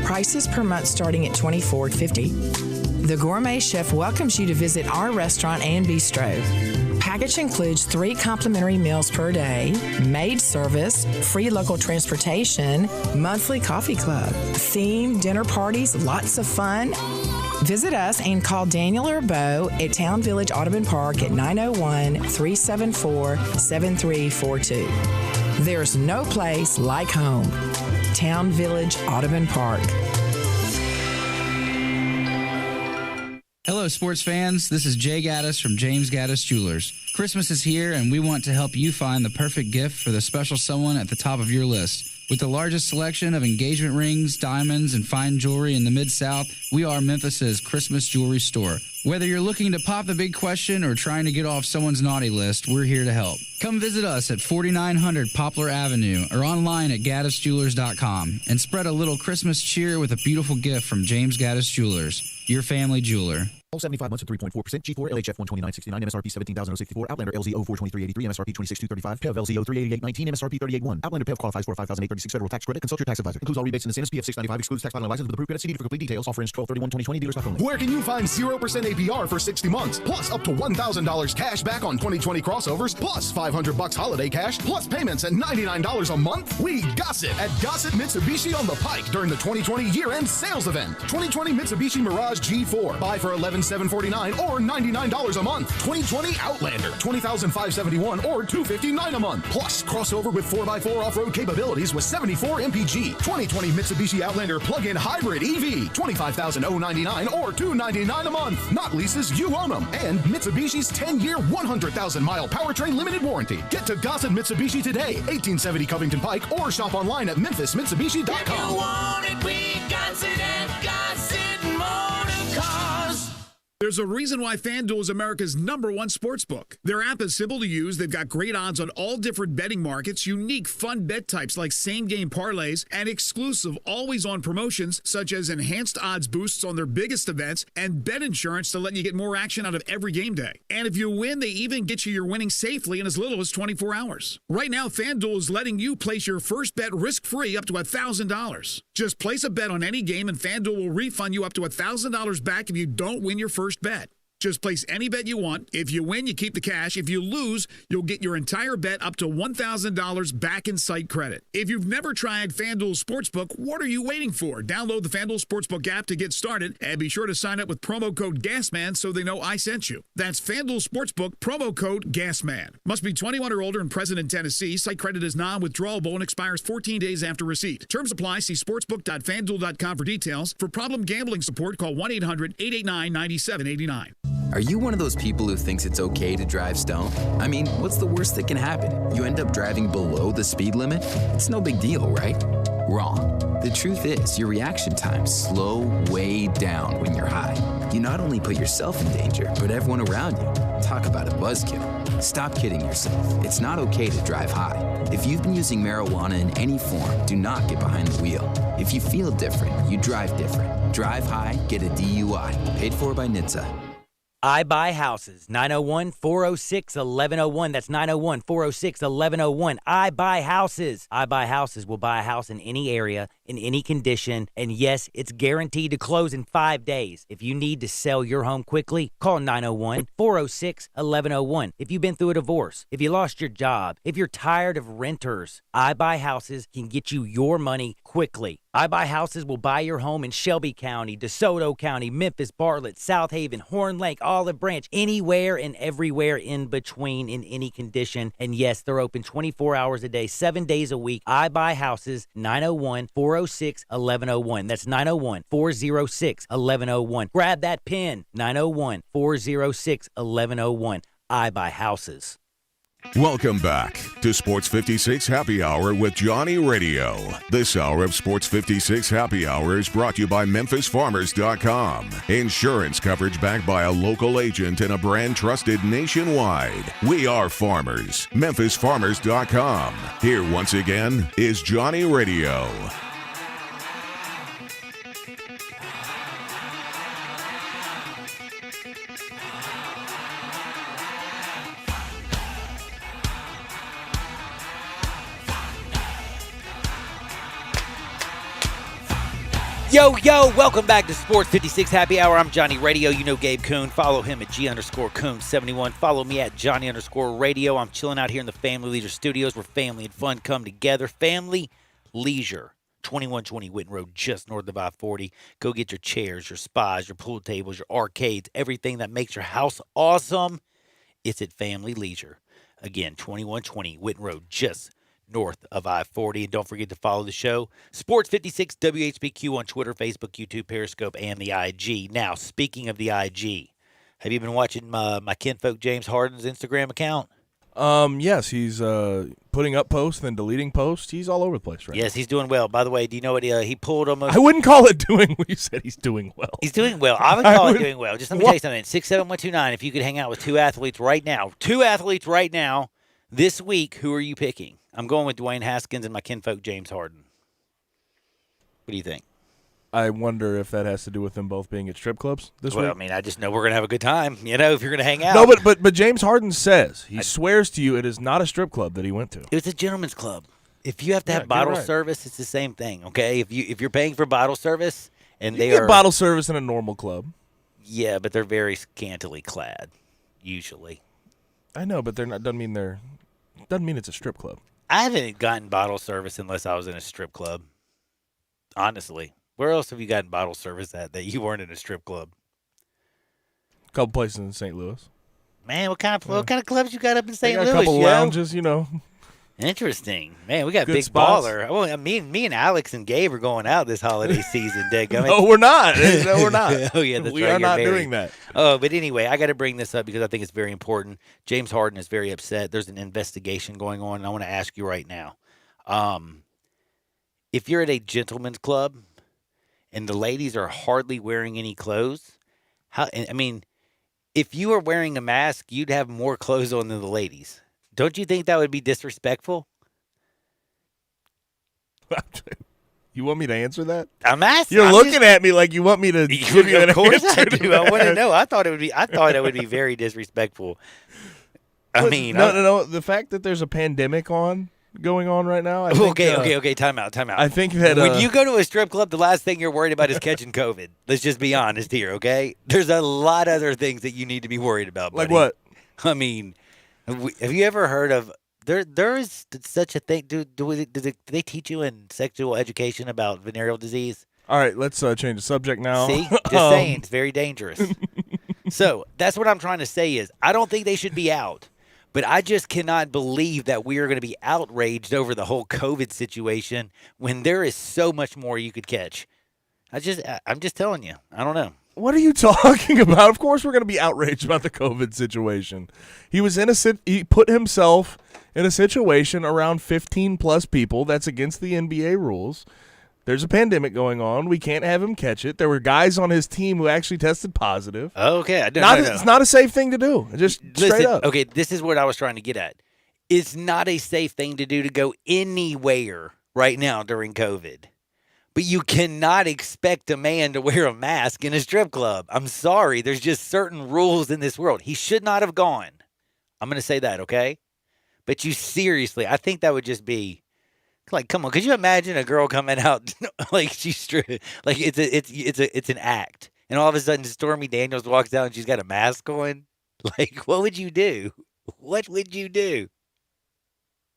Prices per month starting at $24.50. The Gourmet Chef welcomes you to visit our restaurant and bistro. Package includes 3 complimentary meals per day, maid service, free local transportation, monthly coffee club, themed dinner parties, lots of fun. Visit us and call Daniel or Bo at Town Village Audubon Park at 901-374-7342. There's no place like home. Town Village Audubon Park. Hello, sports fans. This is Jay Gaddis from James Gaddis Jewelers. Christmas is here, and we want to help you find the perfect gift for the special someone at the top of your list. With the largest selection of engagement rings, diamonds, and fine jewelry in the Mid-South, we are Memphis's Christmas jewelry store. Whether you're looking to pop the big question or trying to get off someone's naughty list, we're here to help. Come visit us at 4900 Poplar Avenue or online at GaddisJewelers.com and spread a little Christmas cheer with a beautiful gift from James Gaddis Jewelers, your family jeweler. 75 months at 3.4%. G4 LHF 129.69. MSRP 17,064. Outlander LZ 042383. MSRP 26,235. PEV LZ 038819. MSRP 38.1. Outlander PEV qualifies for a $5,836 federal tax credit. Consult your tax advisor. Includes all rebates and incentives. PF 695 excludes tax filing license with approved credit. CD for complete details. Offer ends 12/31/2020. Dealer stock only. Where can you find 0% APR for 60 months? Plus up to $1,000 cash back on 2020 crossovers. Plus $500 holiday cash. Plus payments at $99 a month. We gossip at Gossett Mitsubishi on the Pike during the 2020 year-end sales event. 2020 Mitsubishi Mirage G4. Buy for $11,749 or $99 a month. 2020 Outlander, $20,571 or $259 a month. Plus, crossover with 4x4 off-road capabilities with 74 MPG. 2020 Mitsubishi Outlander plug-in hybrid EV, $25,099 or $299 a month. Not leases, you own them. And Mitsubishi's 10-year, 100,000-mile powertrain limited warranty. Get to Gossett Mitsubishi today, 1870 Covington Pike, or shop online at MemphisMitsubishi.com. If you want it, we got it at Gossett Motor Cars. There's a reason why FanDuel is America's #1 sportsbook. Their app is simple to use. They've got great odds on all different betting markets, unique fun bet types like same-game parlays, and exclusive always-on promotions such as enhanced odds boosts on their biggest events and bet insurance to let you get more action out of every game day. And if you win, they even get you your winnings safely in as little as 24 hours. Right now, FanDuel is letting you place your first bet risk-free up to $1,000. Just place a bet on any game and FanDuel will refund you up to $1,000 back if you don't win your first bet. Just place any bet you want. If you win, you keep the cash. If you lose, you'll get your entire bet up to $1,000 back in site credit. If you've never tried FanDuel Sportsbook, what are you waiting for? Download the FanDuel Sportsbook app to get started and be sure to sign up with promo code GASMAN so they know I sent you. That's FanDuel Sportsbook, promo code GASMAN. Must be 21 or older and present in Tennessee. Site credit is non-withdrawable and expires 14 days after receipt. Terms apply. See sportsbook.fanduel.com for details. For problem gambling support, call 1-800-889-9789. Are you one of those people who thinks it's okay to drive stoned? I mean, what's the worst that can happen? You end up driving below the speed limit? It's no big deal, right? Wrong. The truth is, your reaction times slow way down when you're high. You not only put yourself in danger, but everyone around you. Talk about a buzzkill. Stop kidding yourself. It's not okay to drive high. If you've been using marijuana in any form, do not get behind the wheel. If you feel different, you drive different. Drive high, get a DUI. Paid for by NHTSA. I Buy Houses, 901-406-1101. That's 901-406-1101. I Buy Houses. I Buy Houses will buy a house in any area, in any condition, and yes, it's guaranteed to close in 5 days. If you need to sell your home quickly, call 901-406-1101. If you've been through a divorce, if you lost your job, if you're tired of renters, I Buy Houses can get you your money quickly. I Buy Houses will buy your home in Shelby County, DeSoto County, Memphis, Bartlett, South Haven, Horn Lake, Olive Branch, anywhere and everywhere in between in any condition. And yes, they're open 24 hours a day, 7 days a week. I Buy Houses, 901-406-1101. That's 901-406-1101. Grab that pen, 901-406-1101. I Buy Houses. Welcome back to Sports 56 Happy Hour with Johnny Radio. This hour of Sports 56 Happy Hour is brought to you by MemphisFarmers.com. Insurance coverage backed by a local agent and a brand trusted nationwide. We are farmers. MemphisFarmers.com. Here once again is Johnny Radio. Yo, welcome back to Sports 56 Happy Hour. I'm Johnny Radio. You know Gabe Kuhn. Follow him at G_Kuhn71. Follow me at Johnny_Radio. I'm chilling out here in the Family Leisure Studios where family and fun come together. Family Leisure, 2120 Whitten Road, just north of I-40. Go get your chairs, your spas, your pool tables, your arcades, everything that makes your house awesome. It's at Family Leisure. Again, 2120 Whitten Road, just north of I-40. And don't forget to follow the show, Sports 56 WHBQ on Twitter, Facebook, YouTube, Periscope, and the IG. Now, speaking of the IG, have you been watching my kinfolk James Harden's Instagram account? Yes, he's put putting up posts, then deleting posts. He's all over the place right now. Yes, he's doing well. By the way, do you know what he pulled almost? I wouldn't call it doing what you said he's doing well. He's doing well. I would call it doing well. Just let me tell you something. 67129, if you could hang out with two athletes right now, this week, who are you picking? I'm going with Dwayne Haskins and my kinfolk James Harden. What do you think? I wonder if that has to do with them both being at strip clubs this week. Well, I mean, I just know we're going to have a good time, if you're going to hang out. No, but James Harden says, he swears to you it is not a strip club that he went to. It's a gentleman's club. If you have to have bottle service, it's the same thing, okay? If you're paying for bottle service and they are bottle service in a normal club. Yeah, but they're very scantily clad, usually. I know, but doesn't mean it's a strip club. I haven't gotten bottle service unless I was in a strip club. Honestly. Where else have you gotten bottle service at that you weren't in a strip club? A couple places in St. Louis. Man, what kind of clubs you got up in St. Louis? A couple lounges, Interesting. Man, we got Good big spots. baller. Well, me and Alex and Gabe are going out this holiday season, Dick. No, we're not. No, we're not. Oh, yeah, that's we right. are not You're doing that. Oh, but anyway, I got to bring this up because I think it's very important. James Harden is very upset. There's an investigation going on, and I want to ask you right now. If you're at a gentleman's club and the ladies are hardly wearing any clothes, if you were wearing a mask, you'd have more clothes on than the ladies. Don't you think that would be disrespectful? You want me to answer that? I'm asking. You're looking at me like you want me to give you an answer. Of course I do. I want to that. know. I thought it would be very disrespectful. No. The fact that there's a pandemic going on right now. Okay. Time out. I think that when you go to a strip club, the last thing you're worried about is catching COVID. Let's just be honest here, okay? There's a lot of other things that you need to be worried about, buddy. Like what? I mean, have you ever heard of there is such a thing? Do they teach you in sexual education about venereal disease? All right, let's change the subject now. See, just saying, it's very dangerous. So that's what I'm trying to say is I don't think they should be out. But I just cannot believe that we are going to be outraged over the whole COVID situation when there is so much more you could catch. I'm just telling you. I don't know. What are you talking about? Of course we're going to be outraged about the COVID situation. He put himself in a situation around 15-plus people. That's against the NBA rules. There's a pandemic going on. We can't have him catch it. There were guys on his team who actually tested positive. Okay. No. It's not a safe thing to do. Just straight up. Okay, this is what I was trying to get at. It's not a safe thing to do to go anywhere right now during COVID. But you cannot expect a man to wear a mask in a strip club. I'm sorry. There's just certain rules in this world. He should not have gone. I'm going to say that, okay? But seriously, I think that would just be... Like, come on, could you imagine a girl coming out like she's like it's an act, and all of a sudden Stormy Daniels walks out and she's got a mask on? Like, what would you do? What would you do?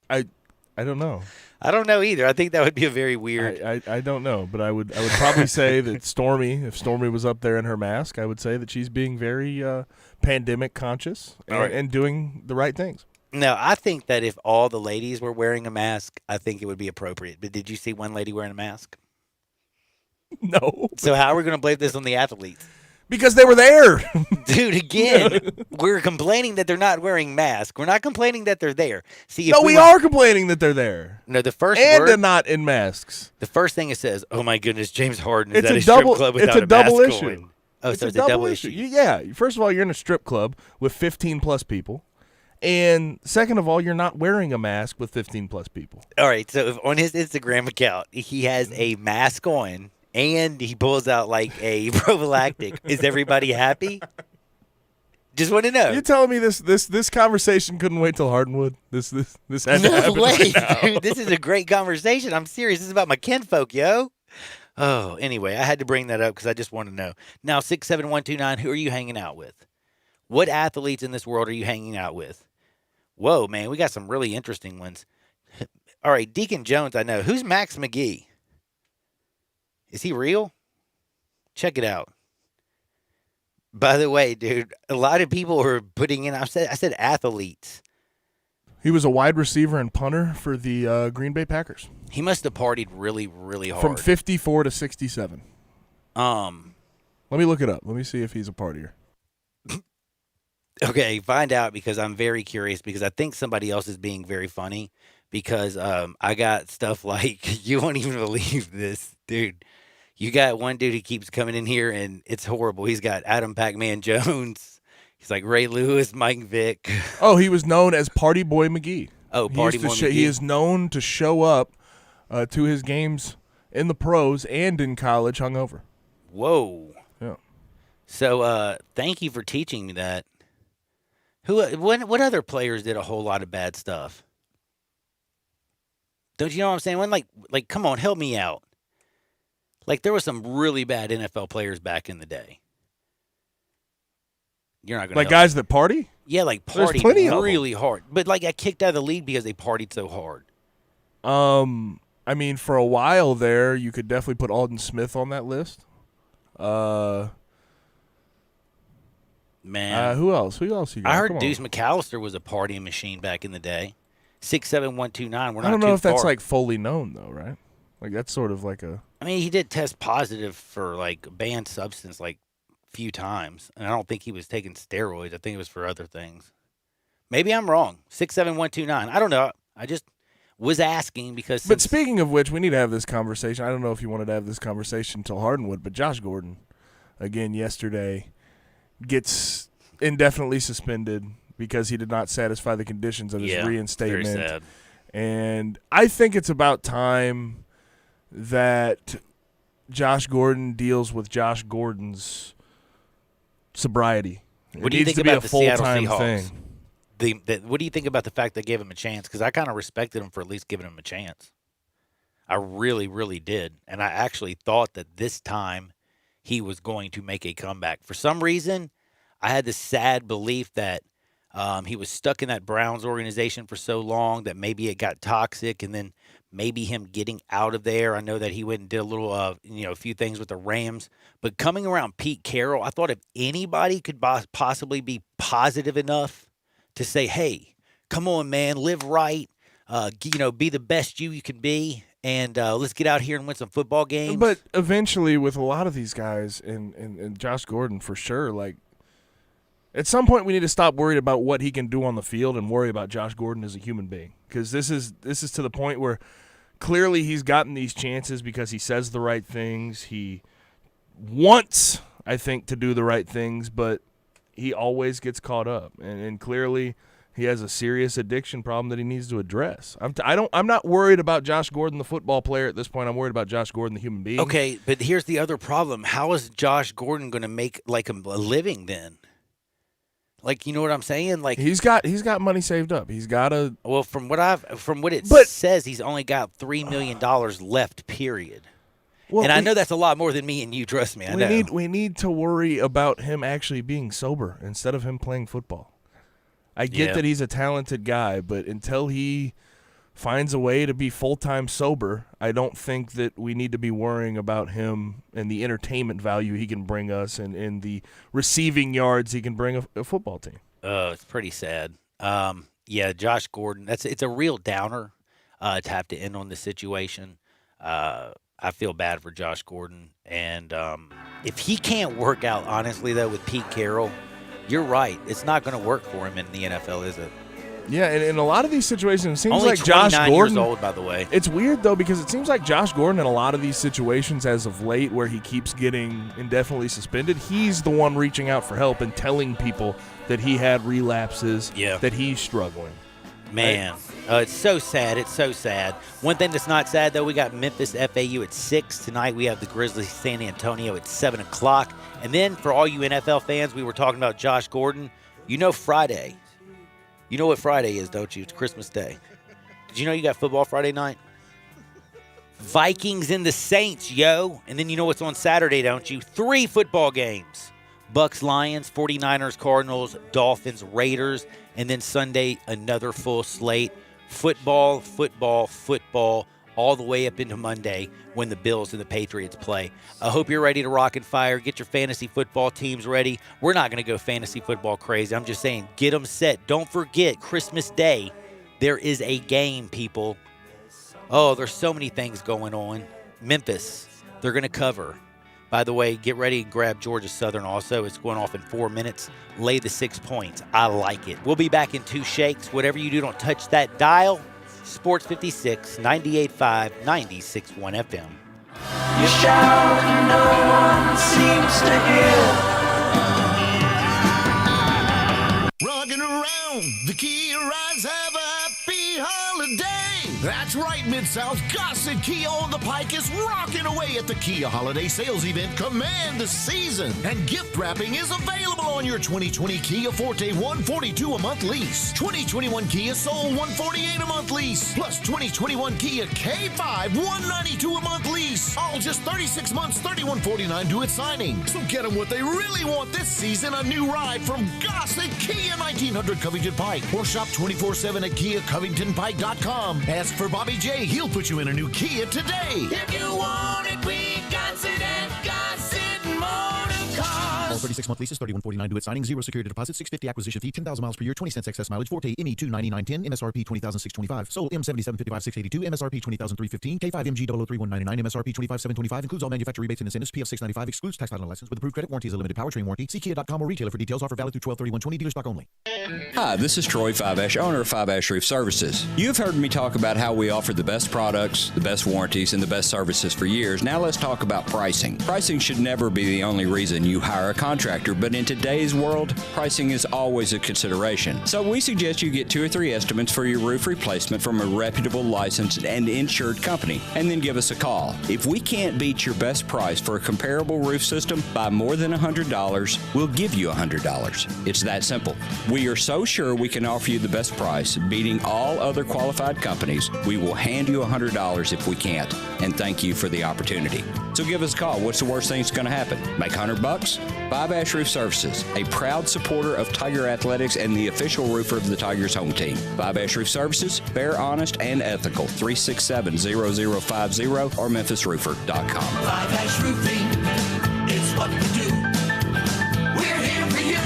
I don't know. I don't know either. I think that would be a very weird. I don't know, but I would probably say that if Stormy was up there in her mask, I would say that she's being very pandemic conscious and doing the right things. No, I think that if all the ladies were wearing a mask, I think it would be appropriate. But did you see one lady wearing a mask? No. So how are we going to blame this on the athletes? Because they were there. Dude, again, we're complaining that they're not wearing masks. We're not complaining that they're there. See, we are complaining that they're there. No, the first and word, they're not in masks. The first thing it says, "Oh my goodness, James Harden is at a strip club without a mask double issue. on." Oh, so it's a double issue. Yeah. First of all, you're in a strip club with 15-plus people. And second of all, you're not wearing a mask with 15-plus people. All right, so if on his Instagram account, he has a mask on and he pulls out like a prophylactic, is everybody happy? Just want to know. You're telling me this conversation couldn't wait till Hardenwood? This had to happen right now. Dude, this is a great conversation. I'm serious. This is about my kinfolk, yo. Oh, anyway, I had to bring that up because I just want to know. Now, 67129, who are you hanging out with? What athletes in this world are you hanging out with? Whoa, man, we got some really interesting ones. All right, Deacon Jones, I know. Who's Max McGee? Is he real? Check it out. By the way, dude, a lot of people are putting in, I said athletes. He was a wide receiver and punter for the Green Bay Packers. He must have partied really, really hard. From 54 to 67. Let me look it up. Let me see if he's a partier. Okay, find out because I'm very curious because I think somebody else is being very funny because I got stuff like, you won't even believe this, dude. You got one dude who keeps coming in here and it's horrible. He's got Adam Pac-Man Jones. He's like Ray Lewis, Mike Vick. Oh, he was known as Party Boy McGee. Oh, Party Boy McGee. He is known to show up to his games in the pros and in college hungover. Whoa. Yeah. So thank you for teaching me that. What other players did a whole lot of bad stuff? Don't you know what I'm saying? When like come on, help me out. Like there were some really bad NFL players back in the day. You're not gonna like guys that party? Yeah, like party really hard. But like got kicked out of the league because they partied so hard. I mean, for a while there, you could definitely put Alden Smith on that list. Man, who else? Who else you got? I heard Deuce McAllister was a partying machine back in the day. 67129. We're not. I don't know if that's far. like fully known though, right? Like that's sort of like a. I mean, he did test positive for like banned substance like a few times, and I don't think he was taking steroids. I think it was for other things. Maybe I'm wrong. 67129. I don't know. I just was asking because. But speaking of which, we need to have this conversation. I don't know if you wanted to have this conversation until Hardenwood, but Josh Gordon, again yesterday, gets indefinitely suspended because he did not satisfy the conditions of his reinstatement. Very sad. And I think it's about time that Josh Gordon deals with Josh Gordon's sobriety. What do you think about the Seattle Seahawks? What do you think about the fact they gave him a chance? Because I kind of respected him for at least giving him a chance. I really, really did. And I actually thought that this time he was going to make a comeback. For some reason, I had this sad belief that he was stuck in that Browns organization for so long that maybe it got toxic, and then maybe him getting out of there. I know that he went and did a little, a few things with the Rams. But coming around Pete Carroll, I thought if anybody could possibly be positive enough to say, hey, come on, man, live right, be the best you can be, and let's get out here and win some football games. But eventually, with a lot of these guys, and Josh Gordon for sure, like, at some point we need to stop worried about what he can do on the field and worry about Josh Gordon as a human being. Because this is to the point where clearly he's gotten these chances because he says the right things. He wants, I think, to do the right things, but he always gets caught up. And clearly he has a serious addiction problem that he needs to address. I'm not worried about Josh Gordon, the football player, at this point. I'm worried about Josh Gordon, the human being. Okay, but here's the other problem. How is Josh Gordon going to make like a living then? Like, you know what I'm saying? Like he's got money saved up. He's got a from what it says, he's only got $3 million left. Period. Well, and I know that's a lot more than me and you. Trust me, I know. We need to worry about him actually being sober instead of him playing football. I get that he's a talented guy, but until he finds a way to be full-time sober, I don't think that we need to be worrying about him and the entertainment value he can bring us and the receiving yards he can bring a football team. It's pretty sad. Josh Gordon, it's a real downer to have to end on this situation. I feel bad for Josh Gordon. And if he can't work out, honestly, though, with Pete Carroll, you're right. It's not going to work for him in the NFL, is it? Yeah, and in a lot of these situations, it seems only like Josh Gordon. Years old, by the way. It's weird though because it seems like Josh Gordon in a lot of these situations, as of late, where he keeps getting indefinitely suspended, he's the one reaching out for help and telling people that he had relapses, that he's struggling. Man, it's so sad. It's so sad. One thing that's not sad though, we got Memphis FAU at 6 tonight. We have the Grizzlies San Antonio at 7:00, and then for all you NFL fans, we were talking about Josh Gordon. Friday. You know what Friday is, don't you? It's Christmas Day. Did you know you got football Friday night? Vikings and the Saints, yo. And then you know what's on Saturday, don't you? 3 football games. Bucks, Lions, 49ers, Cardinals, Dolphins, Raiders. And then Sunday, another full slate. Football, all the way up into Monday when the Bills and the Patriots play. I hope you're ready to rock and fire. Get your fantasy football teams ready. We're not going to go fantasy football crazy. I'm just saying, get them set. Don't forget, Christmas Day, there is a game, people. Oh, there's so many things going on. Memphis, they're going to cover. By the way, get ready and grab Georgia Southern also. It's going off in 4 minutes. Lay the 6 points. I like it. We'll be back in 2 shakes. Whatever you do, don't touch that dial. Sports 56, 98.5, 96.1 FM. You shout and no one seems to hear. Rocking around, the Kia rides have a happy holiday. That's right, Mid-South. Gossett Kia on the Pike is rocking away at the Kia Holiday Sales Event. Command the season. And gift wrapping is available on your 2020 Kia Forte $142 a month lease. 2021 Kia Soul $148 a month lease. Plus 2021 Kia K5 $192 a month lease. All just 36 months, $3149 due at signing. So get them what they really want this season, a new ride from Gossett Kia 1900 Covington Pike. Or shop 24/7 at KiaCovingtonPike.com. Ask for Bobby J. He'll put you in a new Kia today. If you want it, we got it at Gossett Motor Cars. All 36-month leases, $3149 due at signing, 0 security deposit, $650 acquisition fee, 10,000 miles per year, 20 cents excess mileage, Forte ME $299.10, MSRP $20,625. Sold M7755,682, MSRP $20,315, K5 MG 003,199, MSRP $25,725. Includes all manufacturer rebates and incentives, PF $695. Excludes tax title and license. With approved credit warranty is a limited powertrain warranty. See Kia.com or retailer for details. Offer valid through 12/31/20. Dealer stock only. Hi, this is Troy Five-Ash, owner of Five-Ash Roof Services. You've heard me talk about how we offer the best products, the best warranties, and the best services for years. Now let's talk about pricing. Pricing should never be the only reason you hire a contractor, but in today's world, pricing is always a consideration. So we suggest you get 2 or 3 estimates for your roof replacement from a reputable, licensed, and insured company, and then give us a call. If we can't beat your best price for a comparable roof system by more than $100, we'll give you $100. It's that simple. We are so sure we can offer you the best price, beating all other qualified companies, we will hand you $100 if we can't, and thank you for the opportunity. So give us a call. What's the worst thing that's going to happen? Make $100? Five-Ash Roof Services, a proud supporter of Tiger Athletics and the official roofer of the Tigers home team. Five-Ash Roof Services, fair, honest, and ethical. 367-0050 or memphisroofer.com. Five-Ash Roofing, it's what we do. We're here for you.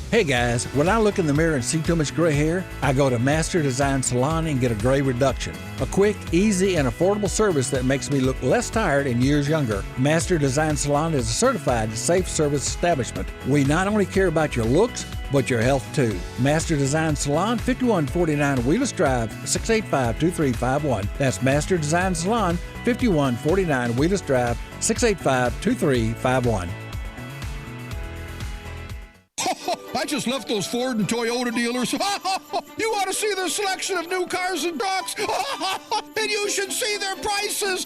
Hey guys, when I look in the mirror and see too much gray hair, I go to Master Design Salon and get a gray reduction. A quick, easy, and affordable service that makes me look less tired and years younger. Master Design Salon is a certified, safe service establishment. We not only care about your looks, but your health too. Master Design Salon, 5149 Wheelers Drive, 685-2351. That's Master Design Salon, 5149 Wheelers Drive, 685-2351. I just left those Ford and Toyota dealers. You ought to see their selection of new cars and trucks. And you should see their prices.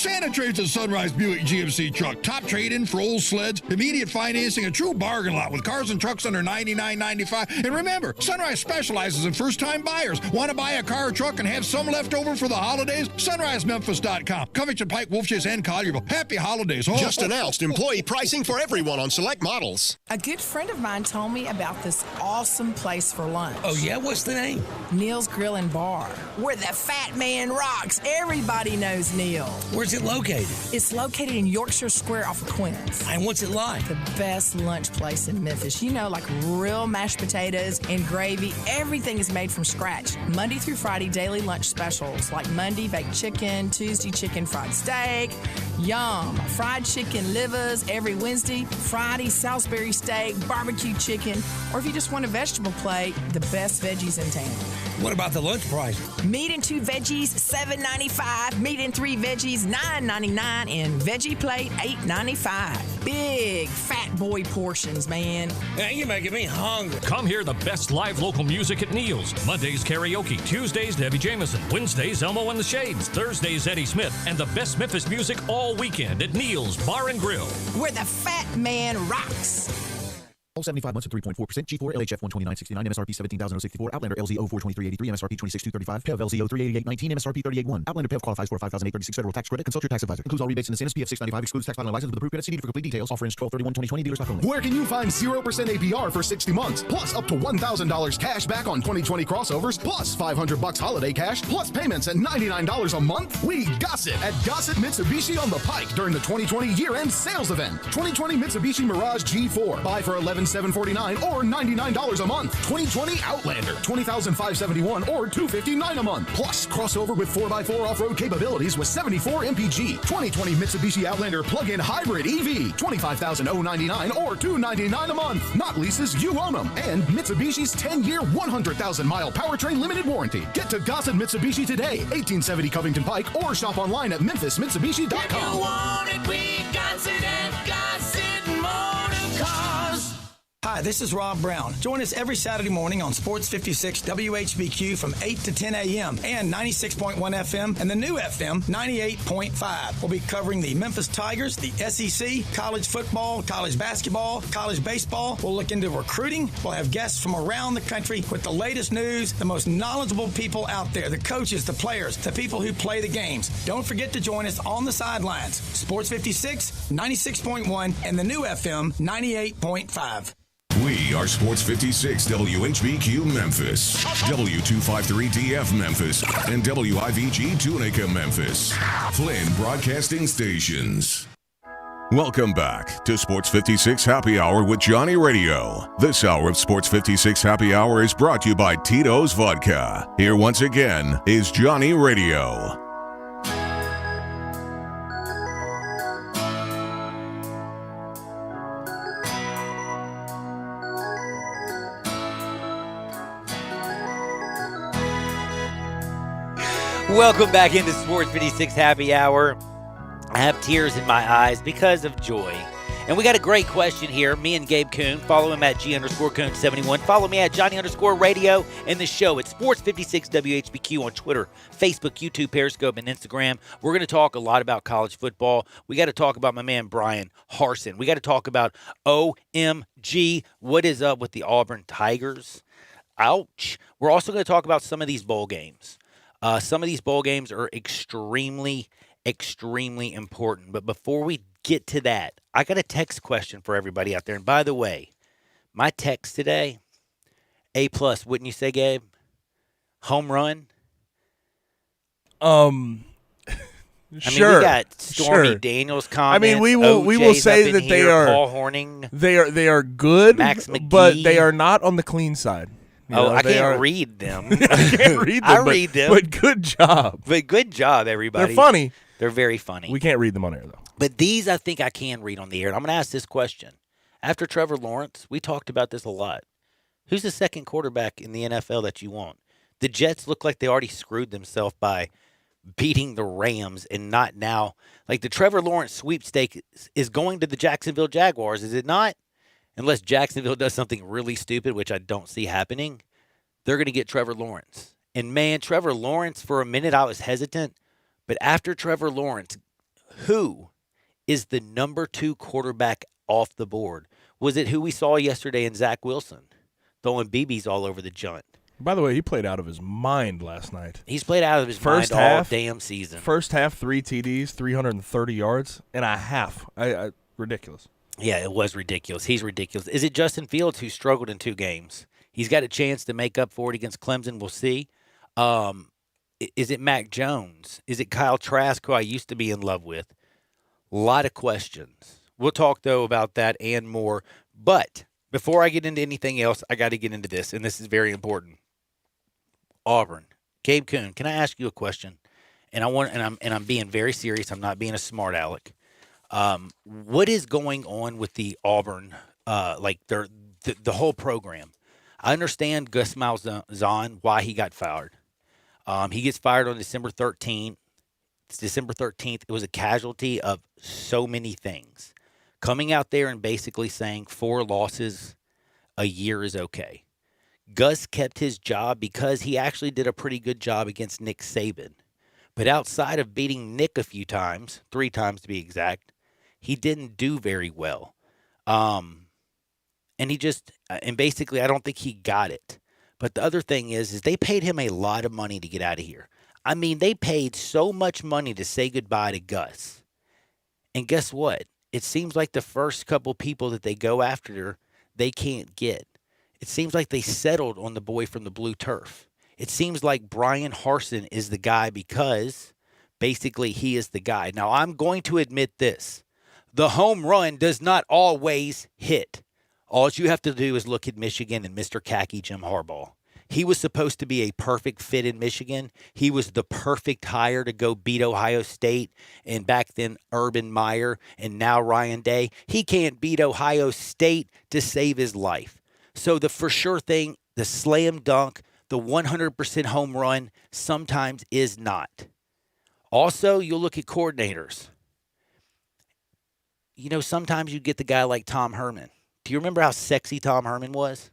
Santa trades a Sunrise Buick GMC truck. Top trade-in for old sleds. Immediate financing. A true bargain lot with cars and trucks under $99.95. And remember, Sunrise specializes in first-time buyers. Want to buy a car or truck and have some left over for the holidays? SunriseMemphis.com. Covington Pike, Wolfchase, and Collierville. Happy holidays. Just announced employee pricing for everyone on select models. A good friend of mine told me about this awesome place for lunch. Oh, yeah? What's the name? Neil's Grill and Bar, where the fat man rocks. Everybody knows Neil. Where's it located? It's located in Yorkshire Square off of Quince. And what's it like? The best lunch place in Memphis. You know, like real mashed potatoes and gravy. Everything is made from scratch. Monday through Friday, daily lunch specials like Monday baked chicken, Tuesday chicken fried steak, yum, fried chicken livers every Wednesday, Friday Salisbury steak, barbecue chicken, or if you just want a vegetable plate, the best veggies in town. What about the lunch price? Meat and 2 veggies, $7.95. Meat and 3 veggies, $9.99. And veggie plate, $8.95. Big fat boy portions, man. Man, you're making me hungry. Come hear the best live local music at Neil's. Mondays, karaoke. Tuesdays, Debbie Jameson. Wednesdays, Elmo and the Shades. Thursdays, Eddie Smith. And the best Memphis music all weekend at Neil's Bar and Grill. Where the fat man rocks. All 75 months at 3.4%. G4 LHF 129.69. MSRP 17,064. Outlander LZO 423.83. MSRP 26,235. PEV LZO 388.19. MSRP 38.1. Outlander PEV qualifies for a $5,836 federal tax credit. Consult your tax advisor. Includes all rebates and incentives. PF 695. Excludes tax filing and license with approved credit. See for complete details. Offer ends 12/31/2020. Dealer stock only. Where can you find 0% APR for 60 months? Plus up to $1,000 cash back on 2020 crossovers. Plus $500 holiday cash. Plus payments at $99 a month. We gossip at Gossett Mitsubishi on the Pike during the 2020 year-end sales event. 2020 Mitsubishi Mirage G4. Buy for $11,600. $749 or $99 a month. 2020 Outlander, $20,571 or $259 a month. Plus, crossover with 4x4 off-road capabilities with 74 MPG. 2020 Mitsubishi Outlander plug-in hybrid EV, $25,099 or $299 a month. Not leases, you own them. And Mitsubishi's 10-year, 100,000-mile powertrain limited warranty. Get to Gossett Mitsubishi today, 1870 Covington Pike, or shop online at memphismitsubishi.com. If you want it, we got it at Gossett Motor Cars. Hi, this is Rob Brown. Join us every Saturday morning on Sports 56 WHBQ from 8 to 10 a.m. and 96.1 FM and the new FM 98.5. We'll be covering the Memphis Tigers, the SEC, college football, college basketball, college baseball. We'll look into recruiting. We'll have guests from around the country with the latest news, the most knowledgeable people out there, the coaches, the players, the people who play the games. Don't forget to join us on the sidelines. Sports 56, 96.1, and the new FM 98.5. We are Sports 56 WHBQ Memphis, W253DF Memphis, and WIVG Tunica Memphis. Flynn Broadcasting Stations. Welcome back to Sports 56 Happy Hour with Johnny Radio. This hour of Sports 56 Happy Hour is brought to you by Tito's Vodka. Here once again is Johnny Radio. Welcome back into Sports 56 Happy Hour. I have tears in my eyes because of joy. And we got a great question here. Me and Gabe Kuhn. Follow him at G_Kuhn71. Follow me at Johnny_Radio and the show at Sports 56 WHBQ on Twitter, Facebook, YouTube, Periscope, and Instagram. We're going to talk a lot about college football. We got to talk about my man Brian Harsin. We got to talk about OMG. What is up with the Auburn Tigers? Ouch. We're also going to talk about some of these bowl games. Some of these bowl games are extremely, extremely important. But before we get to that, I got a text question for everybody out there. And by the way, my text today, A+, wouldn't you say, Gabe? Home run? Sure. I mean, we got Stormy Daniels comments. I mean, we will say that they are Paul Horning. They are good, Max McGee. But they are not on the clean side. I can't read them. I can't read them. I read them. But good job. But good job, everybody. They're funny. They're very funny. We can't read them on air, though. But these I think I can read on the air. And I'm going to ask this question. After Trevor Lawrence, we talked about this a lot. Who's the second quarterback in the NFL that you want? The Jets look like they already screwed themselves by beating the Rams and not now. Like the Trevor Lawrence sweepstake is going to the Jacksonville Jaguars, is it not? Unless Jacksonville does something really stupid, which I don't see happening, they're going to get Trevor Lawrence. And, man, Trevor Lawrence, for a minute I was hesitant. But after Trevor Lawrence, who is the number 2 quarterback off the board? Was it who we saw yesterday in Zach Wilson, throwing BBs all over the joint? By the way, he played out of his mind last night. He's played out of his mind all damn season. First half, 3 TDs, 330 yards, and a half. Ridiculous. Yeah, it was ridiculous. He's ridiculous. Is it Justin Fields who struggled in 2 games? He's got a chance to make up for it against Clemson. We'll see. Is it Mac Jones? Is it Kyle Trask, who I used to be in love with? A lot of questions. We'll talk, though, about that and more. But before I get into anything else, I got to get into this, and this is very important. Auburn. Gabe Kuhn, can I ask you a question? And I'm being very serious. I'm not being a smart aleck. What is going on with the Auburn, the whole program? I understand Gus Malzahn, why he got fired. He gets fired on December 13th. It's December 13th. It was a casualty of so many things. Coming out there and basically saying 4 losses a year is okay. Gus kept his job because he actually did a pretty good job against Nick Saban. But outside of beating Nick a few times, 3 times to be exact, he didn't do very well. And basically, I don't think he got it. But the other thing is they paid him a lot of money to get out of here. I mean, they paid so much money to say goodbye to Gus. And guess what? It seems like the first couple people that they go after, they can't get. It seems like they settled on the boy from the blue turf. It seems like Brian Harsin is the guy because basically he is the guy. Now, I'm going to admit this. The home run does not always hit. All you have to do is look at Michigan and Mr. Khaki Jim Harbaugh. He was supposed to be a perfect fit in Michigan. He was the perfect hire to go beat Ohio State, and back then Urban Meyer, and now Ryan Day. He can't beat Ohio State to save his life. So the for sure thing, the slam dunk, the 100% home run sometimes is not. Also, you'll look at coordinators. You know, sometimes you get the guy like Tom Herman. Do you remember how sexy Tom Herman was?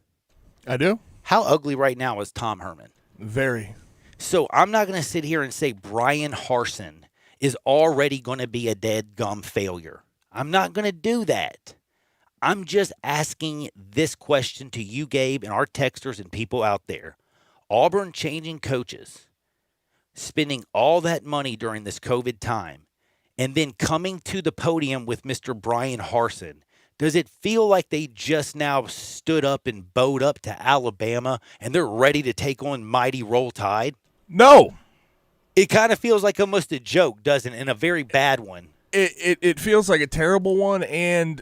I do. How ugly right now is Tom Herman? Very. So I'm not going to sit here and say Brian Harsin is already going to be a dead gum failure. I'm not going to do that. I'm just asking this question to you, Gabe, and our texters and people out there. Auburn changing coaches, spending all that money during this COVID time, and then coming to the podium with Mr. Brian Harsin. Does it feel like they just now stood up and bowed up to Alabama and they're ready to take on mighty Roll Tide? No. It kind of feels like almost a joke, doesn't it? And a very bad one. It feels like a terrible one, and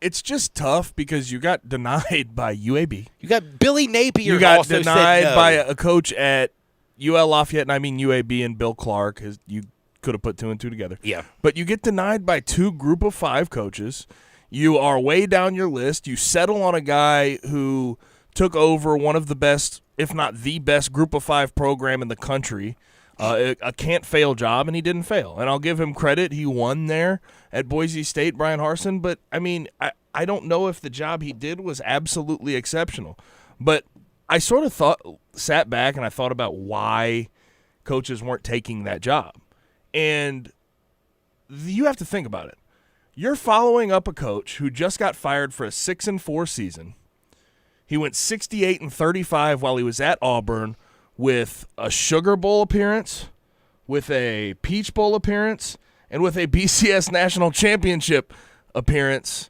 it's just tough because you got denied by UAB. You got Billy Napier. You got also denied said no. by a coach at UL Lafayette, and I mean UAB and Bill Clark. You could have put 2 and 2 together. Yeah. But you get denied by 2 group of 5 coaches. You are way down your list. You settle on a guy who took over one of the best, if not the best, group of 5 program in the country. A can't-fail job, and he didn't fail. And I'll give him credit. He won there at Boise State, Brian Harsin. But, I mean, I don't know if the job he did was absolutely exceptional. But I sort of sat back and I thought about why coaches weren't taking that job. And you have to think about it. You're following up a coach who just got fired for a 6-4 season. He went 68-35 while he was at Auburn with a Sugar Bowl appearance, with a Peach Bowl appearance, and with a BCS National Championship appearance.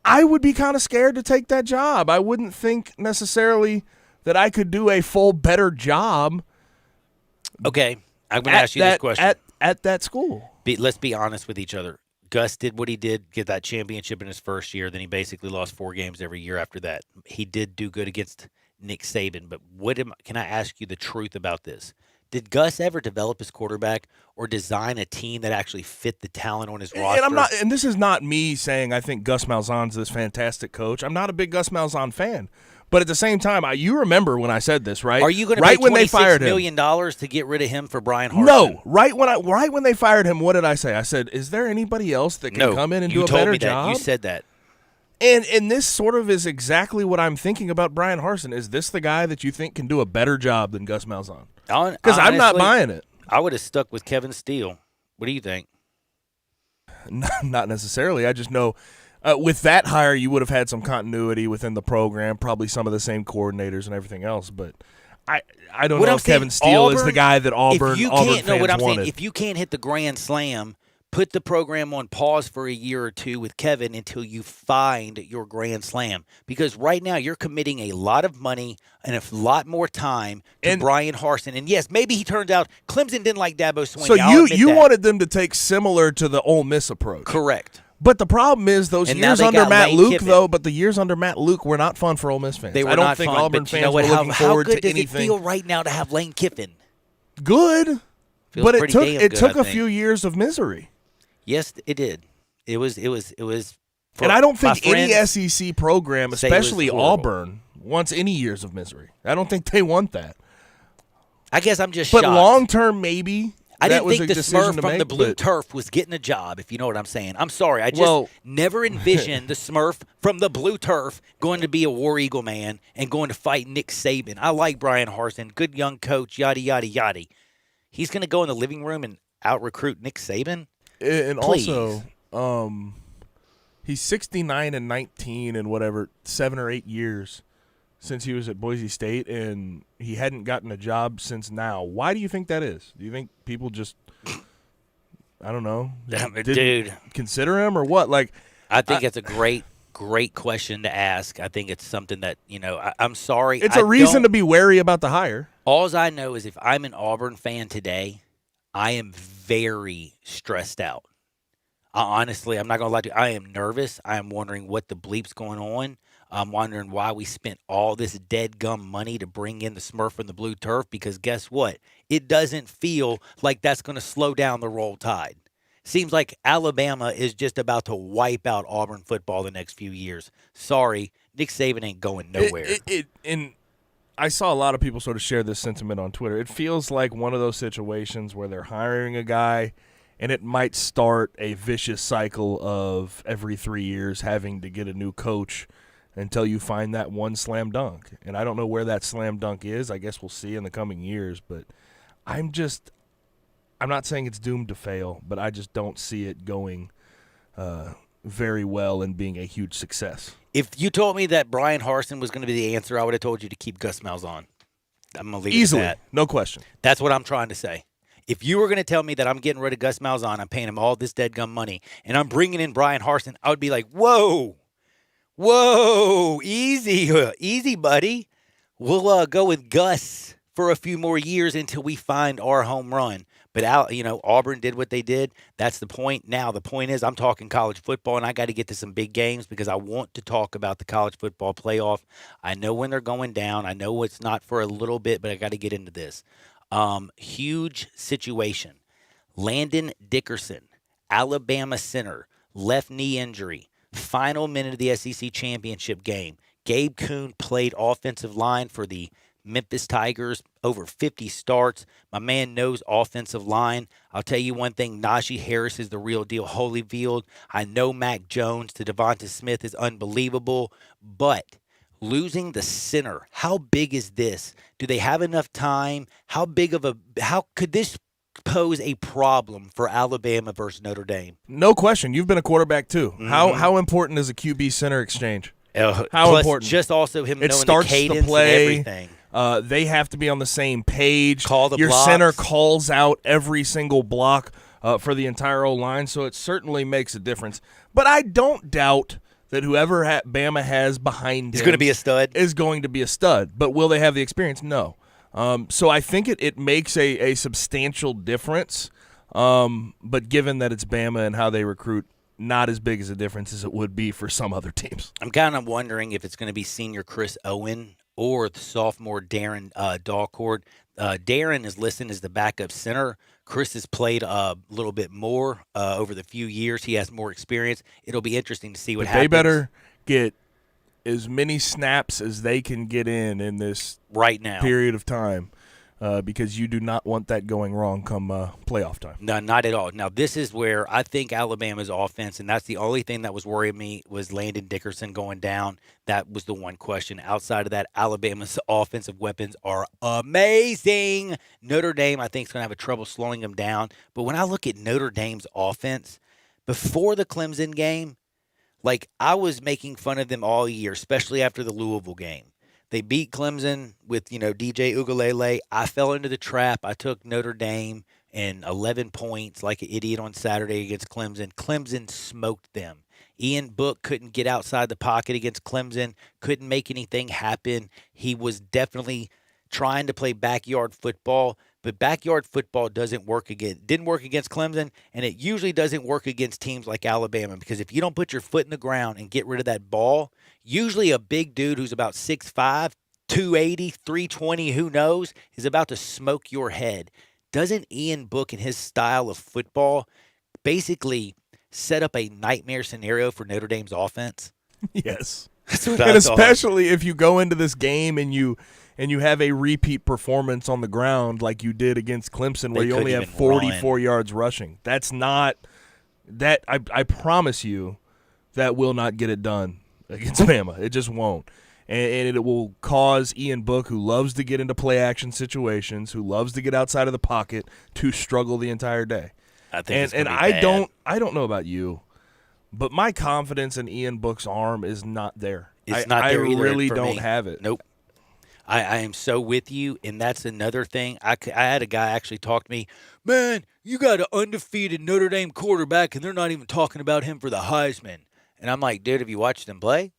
I would be kind of scared to take that job. I wouldn't think necessarily that I could do a full better job. Okay, I'm going to ask you this question. At that school. Let's be honest with each other. Gus did what he did, get that championship in his first year. Then he basically lost 4 games every year after that. He did do good against Nick Saban. But can I ask you the truth about this? Did Gus ever develop his quarterback or design a team that actually fit the talent on his roster? And this is not me saying I think Gus Malzahn's this fantastic coach. I'm not a big Gus Malzahn fan. But at the same time, you remember when I said this, right? Are you going to pay $26 million to get rid of him for Brian Harsin? No. Right when they fired him, what did I say? I said, is there anybody else that can come in and do a better job? You said that. And this sort of is exactly what I'm thinking about Brian Harsin. Is this the guy that you think can do a better job than Gus Malzahn? Because I'm not buying it. I would have stuck with Kevin Steele. What do you think? Not necessarily. I just know with that hire, you would have had some continuity within the program, probably some of the same coordinators and everything else. But I don't know if Kevin Steele is the guy that Auburn fans wanted. If you can't hit the grand slam, put the program on pause for a year or 2 with Kevin until you find your grand slam. Because right now you're committing a lot of money and a lot more time to Brian Harsin. And yes, maybe he turns out Clemson didn't like Dabo Swinney. So you wanted them to take similar to the Ole Miss approach. Correct. But the problem is those years under Matt Luke, though. But the years under Matt Luke were not fun for Ole Miss fans. They were I don't not think fun, Auburn fans were looking forward to anything. How good does it feel right now to have Lane Kiffin? Good, Feels but it took a few years of misery. Yes, it did. It was. And I don't think any SEC program, especially Auburn, wants any years of misery. I don't think they want that. I guess I'm just shocked. But long term, maybe. I didn't think the Smurf from the blue turf was getting a job, if you know what I'm saying. I'm sorry. I just never envisioned the Smurf from the blue turf going to be a War Eagle man and going to fight Nick Saban. I like Brian Harsin, good young coach, yada, yada, yada. He's going to go in the living room and out-recruit Nick Saban? And Please. Also, he's 69-19 in whatever 7 or 8 years since he was at Boise State, and he hadn't gotten a job since now. Why do you think that is? Do you think people just, I don't know, didn't consider him or what? Like, I think it's a great question to ask. I think it's something that, I'm sorry. It's a reason to be wary about the hire. All I know is if I'm an Auburn fan today, I am very stressed out. Honestly, I'm not going to lie to you. I am nervous. I am wondering what the bleep's going on. I'm wondering why we spent all this dead gum money to bring in the Smurf and the blue turf, because guess what? It doesn't feel like that's going to slow down the Roll Tide. Seems like Alabama is just about to wipe out Auburn football the next few years. Sorry, Nick Saban ain't going nowhere. And I saw a lot of people sort of share this sentiment on Twitter. It feels like one of those situations where they're hiring a guy and it might start a vicious cycle of every 3 years having to get a new coach until you find that one slam dunk. And I don't know where that slam dunk is. I guess we'll see in the coming years. But I'm not saying it's doomed to fail, but I just don't see it going very well and being a huge success. If you told me that Brian Harsin was going to be the answer, I would have told you to keep Gus Malzahn. I'm going to leave Easily, it at that. No question. That's what I'm trying to say. If you were going to tell me that I'm getting rid of Gus Malzahn, I'm paying him all this dead gum money, and I'm bringing in Brian Harsin, I would be like, whoa, easy, buddy. We'll go with Gus for a few more years until we find our home run. But Auburn did what they did. That's the point. Now, the point is I'm talking college football, and I got to get to some big games because I want to talk about the college football playoff. I know when they're going down. I know it's not for a little bit, but I got to get into this. Huge situation. Landon Dickerson, Alabama center, left knee injury, final minute of the SEC championship game. Gabe Kuhn played offensive line for the Memphis Tigers, over 50 starts. My man knows offensive line. I'll tell you one thing, Najee Harris is the real deal. Holyfield, I know Mac Jones to Devonta Smith is unbelievable, but losing the center, how big is this? Do they have enough time? How could this pose a problem for Alabama versus Notre Dame? No question. You've been a quarterback too. Mm-hmm. How important is a QB center exchange? How important? Just also him knowing the cadence and everything. They have to be on the same page. Call the Your blocks. Center calls out every single block for the entire O-line, so it certainly makes a difference. But I don't doubt that whoever Bama has behind him is going to be a stud. Is going to be a stud. But will they have the experience? No. So I think it makes a substantial difference. But given that it's Bama and how they recruit, not as big as a difference as it would be for some other teams. I'm kind of wondering if it's going to be senior Chris Owen or the sophomore Darren Dalcourt. Darren is listed as the backup center. Chris has played a little bit more over the few years. He has more experience. It'll be interesting to see what happens. They better get as many snaps as they can get in this right now period of time. Because you do not want that going wrong come playoff time. No, not at all. Now, this is where I think Alabama's offense, and that's the only thing that was worrying me, was Landon Dickerson going down. That was the one question. Outside of that, Alabama's offensive weapons are amazing. Notre Dame, I think, is going to have a trouble slowing them down. But when I look at Notre Dame's offense, before the Clemson game, I was making fun of them all year, especially after the Louisville game. They beat Clemson with, DJ Uiagalelei. I fell into the trap. I took Notre Dame and 11 points like an idiot on Saturday against Clemson. Clemson smoked them. Ian Book couldn't get outside the pocket against Clemson, couldn't make anything happen. He was definitely trying to play backyard football, but backyard football didn't work against Clemson, and it usually doesn't work against teams like Alabama, because if you don't put your foot in the ground and get rid of that ball, usually a big dude who's about 6'5", 280, 320, who knows, is about to smoke your head. Doesn't Ian Book and his style of football basically set up a nightmare scenario for Notre Dame's offense? Yes. That's what and especially if you go into this game and you have a repeat performance on the ground like you did against Clemson, where you only have 44 yards rushing. That's not that. I promise you that will not get it done against Bama. It just won't. And it will cause Ian Book, who loves to get into play-action situations, who loves to get outside of the pocket, to struggle the entire day. I think I don't know about you, but my confidence in Ian Book's arm is not there. It's not there either. I really don't have it. Nope. I am so with you, and that's another thing. I had a guy actually talk to me, man, you got an undefeated Notre Dame quarterback, and they're not even talking about him for the Heisman. And I'm like, dude, have you watched him play?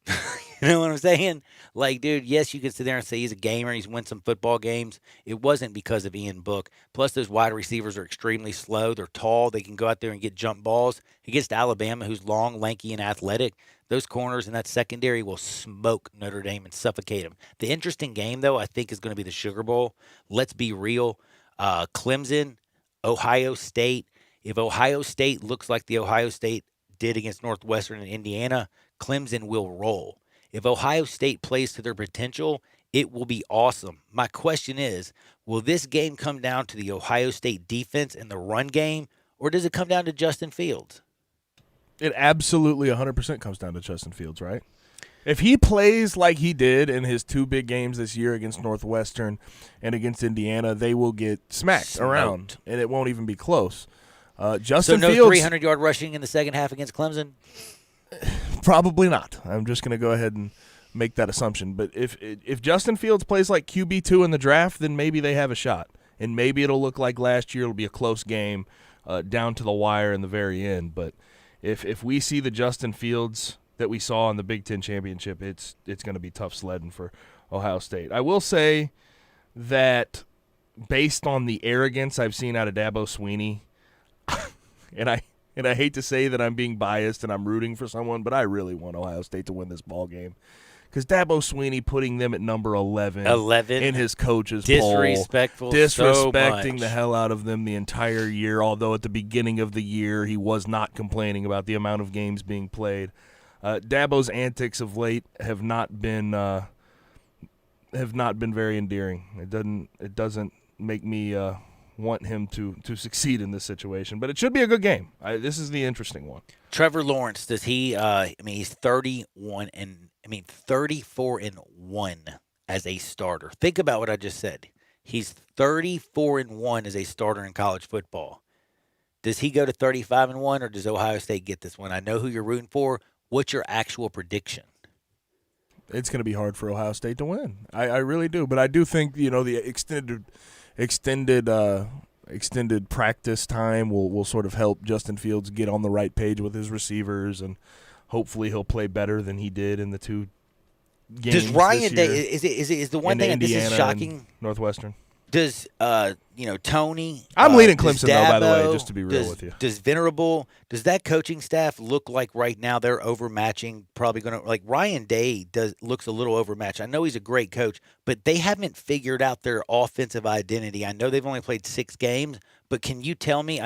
You know what I'm saying? Like, dude, yes, you can sit there and say he's a gamer, he's won some football games. It wasn't because of Ian Book. Plus, those wide receivers are extremely slow. They're tall. They can go out there and get jump balls. Against Alabama, who's long, lanky, and athletic, those corners in that secondary will smoke Notre Dame and suffocate them. The interesting game, though, I think is going to be the Sugar Bowl. Let's be real. Clemson, Ohio State. If Ohio State looks like the Ohio State did against Northwestern and Indiana, Clemson will roll. If Ohio State plays to their potential, it will be awesome. My question is, will this game come down to the Ohio State defense and the run game, or does it come down to Justin Fields? It absolutely 100% comes down to Justin Fields, right? If he plays like he did in his 2 big games this year against Northwestern and against Indiana, they will get smacked around, and it won't even be close. Justin so no Fields, 300-yard rushing in the second half against Clemson? Probably not. I'm just going to go ahead and make that assumption. But if Justin Fields plays like QB2 in the draft, then maybe they have a shot. And maybe it'll look like last year. It'll be a close game down to the wire in the very end. But if we see the Justin Fields that we saw in the Big Ten Championship, it's going to be tough sledding for Ohio State. I will say that based on the arrogance I've seen out of Dabo Swinney, and I hate to say that I'm being biased and I'm rooting for someone, but I really want Ohio State to win this ball game. Because Dabo Swinney putting them at number 11 in his coach's poll, disrespecting the hell out of them the entire year, although at the beginning of the year he was not complaining about the amount of games being played. Dabo's antics of late have not been very endearing. It doesn't make me want him to succeed in this situation, but it should be a good game. This is the interesting one. Trevor Lawrence, does he? He's 34-1 as a starter. Think about what I just said. He's 34-1 as a starter in college football. Does he go to 35-1, or does Ohio State get this one? I know who you're rooting for. What's your actual prediction? It's going to be hard for Ohio State to win. I really do, but I do think the extended practice time will sort of help Justin Fields get on the right page with his receivers, and hopefully he'll play better than he did in the 2 games. Does Ryan Day is the one thing that this is shocking? Northwestern. Does Tony? I'm leaning Clemson though, by the way, just to be real with you. Does Venerable? Does that coaching staff look like right now they're overmatching? Probably going to Ryan Day looks a little overmatched. I know he's a great coach, but they haven't figured out their offensive identity. I know they've only played 6 games, but can you tell me,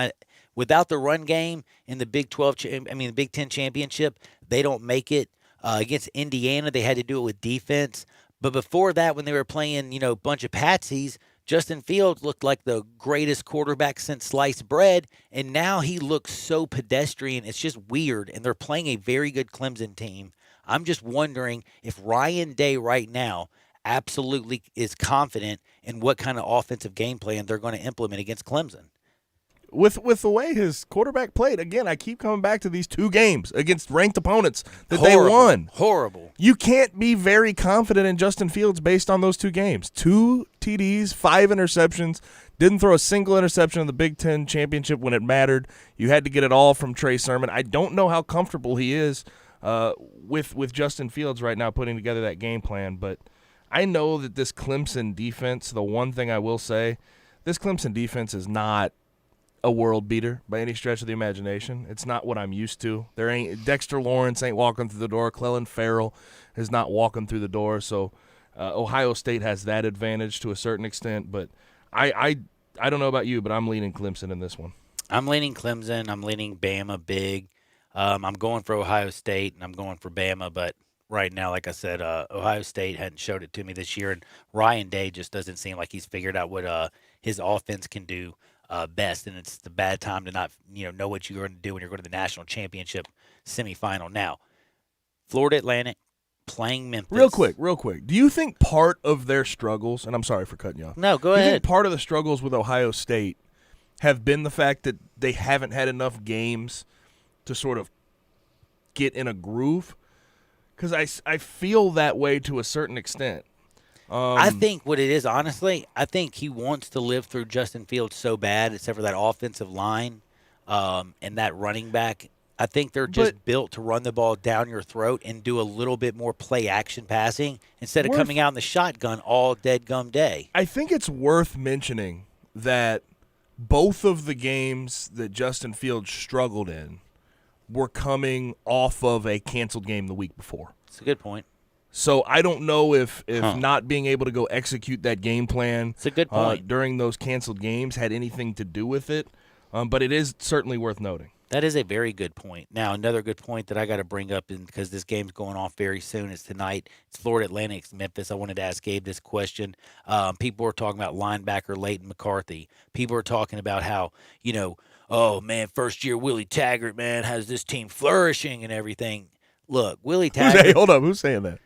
without the run game in the Big 12, the Big 10 championship, they don't make it. Against Indiana, they had to do it with defense. But before that, when they were playing, a bunch of patsies, Justin Fields looked like the greatest quarterback since sliced bread, and now he looks so pedestrian. It's just weird, and they're playing a very good Clemson team. I'm just wondering if Ryan Day right now absolutely is confident in what kind of offensive game plan they're going to implement against Clemson. With the way his quarterback played, again, I keep coming back to these 2 games against ranked opponents that they won. Horrible. You can't be very confident in Justin Fields based on those 2 games. 2 TDs, 5 interceptions, didn't throw a single interception in the Big Ten Championship when it mattered. You had to get it all from Trey Sermon. I don't know how comfortable he is with Justin Fields right now putting together that game plan, but I know that this Clemson defense, the one thing I will say, this Clemson defense is not a world beater by any stretch of the imagination. It's not what I'm used to. Dexter Lawrence ain't walking through the door. Clelin Ferrell is not walking through the door. So Ohio State has that advantage to a certain extent. But I don't know about you, but I'm leaning Clemson in this one. I'm leaning Clemson. I'm leaning Bama big. I'm going for Ohio State, and I'm going for Bama. But right now, like I said, Ohio State hadn't showed it to me this year. And Ryan Day just doesn't seem like he's figured out what his offense can do best, and it's the bad time to not know what you're going to do when you're going to the national championship semifinal. Now, Florida Atlantic playing Memphis. Real quick. Do you think part of their struggles, and I'm sorry for cutting you off. No, go ahead. ahead. Do you think part of the struggles with Ohio State have been the fact that they haven't had enough games to sort of get in a groove? Because I feel that way to a certain extent. I think what it is, honestly, I think he wants to live through Justin Fields so bad, except for that offensive line and that running back. I think they're just built to run the ball down your throat and do a little bit more play-action passing instead of coming out in the shotgun all dead gum day. I think it's worth mentioning that both of the games that Justin Fields struggled in were coming off of a canceled game the week before. That's a good point. So I don't know if not being able to go execute that game plan It's a good point. During those canceled games had anything to do with it, but it is certainly worth noting. That is a very good point. Now, another good point that I got to bring up, because this game's going off very soon, is tonight. It's Florida Atlantic, Memphis. I wanted to ask Gabe this question. People were talking about linebacker Leighton McCarthy. People were talking about how, oh, man, first-year Willie Taggart, man, has this team flourishing and everything. Look, Willie Taggart. Hey, hold up. Who's saying that?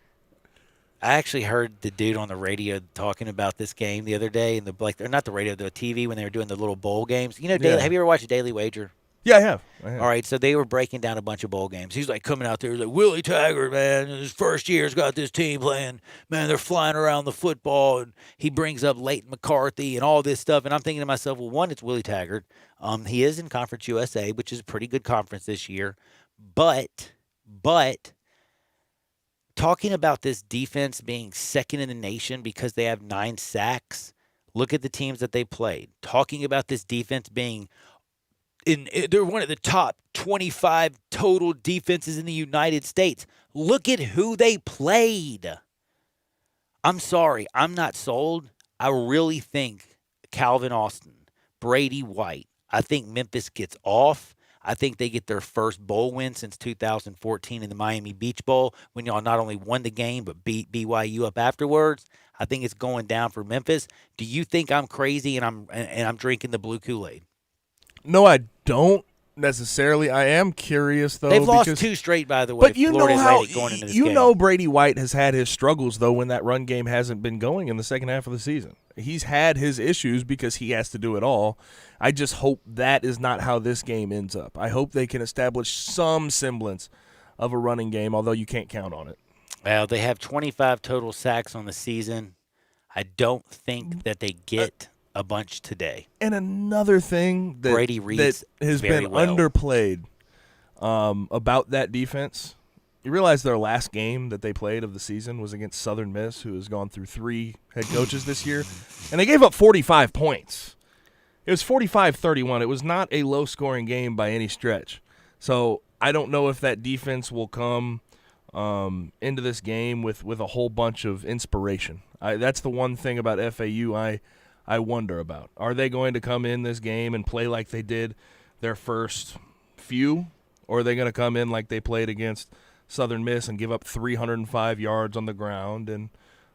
I actually heard the dude on the radio talking about this game the other day, or not the radio, the TV, when they were doing the little bowl games. Have you ever watched Daily Wager? Yeah, I have. All right, so they were breaking down a bunch of bowl games. He's like coming out there, he's like, Willie Taggart, man, his first year's got this team playing. Man, they're flying around the football. And he brings up Leighton McCarthy and all this stuff. And I'm thinking to myself, well, one, it's Willie Taggart. He is in Conference USA, which is a pretty good conference this year. But talking about this defense being second in the nation because they have 9 sacks, look at the teams that they played. Talking about this defense being they're one of the top 25 total defenses in the United States. Look at who they played. I'm sorry, I'm not sold. I really think Calvin Austin, Brady White, I think Memphis gets off. I think they get their first bowl win since 2014 in the Miami Beach Bowl, when y'all not only won the game but beat BYU up afterwards. I think it's going down for Memphis. Do you think I'm crazy and I'm drinking the blue Kool-Aid? No, I don't necessarily. I am curious, though. They've lost 2 straight, by the way. But you Florida know how Atlantic going into this game. Brady White has had his struggles, though, when that run game hasn't been going in the second half of the season. He's had his issues because he has to do it all. I just hope that is not how this game ends up. I hope they can establish some semblance of a running game, although you can't count on it. Well, they have 25 total sacks on the season. I don't think that they get a bunch today. And another thing that Brady reads that has been underplayed about that defense, you realize their last game that they played of the season was against Southern Miss, who has gone through 3 head coaches this year, and they gave up 45 points. It was 45-31. It was not a low-scoring game by any stretch. So I don't know if that defense will come into this game with a whole bunch of inspiration. That's the one thing about FAU I wonder about. Are they going to come in this game and play like they did their first few, or are they going to come in like they played against Southern Miss and give up 305 yards on the ground and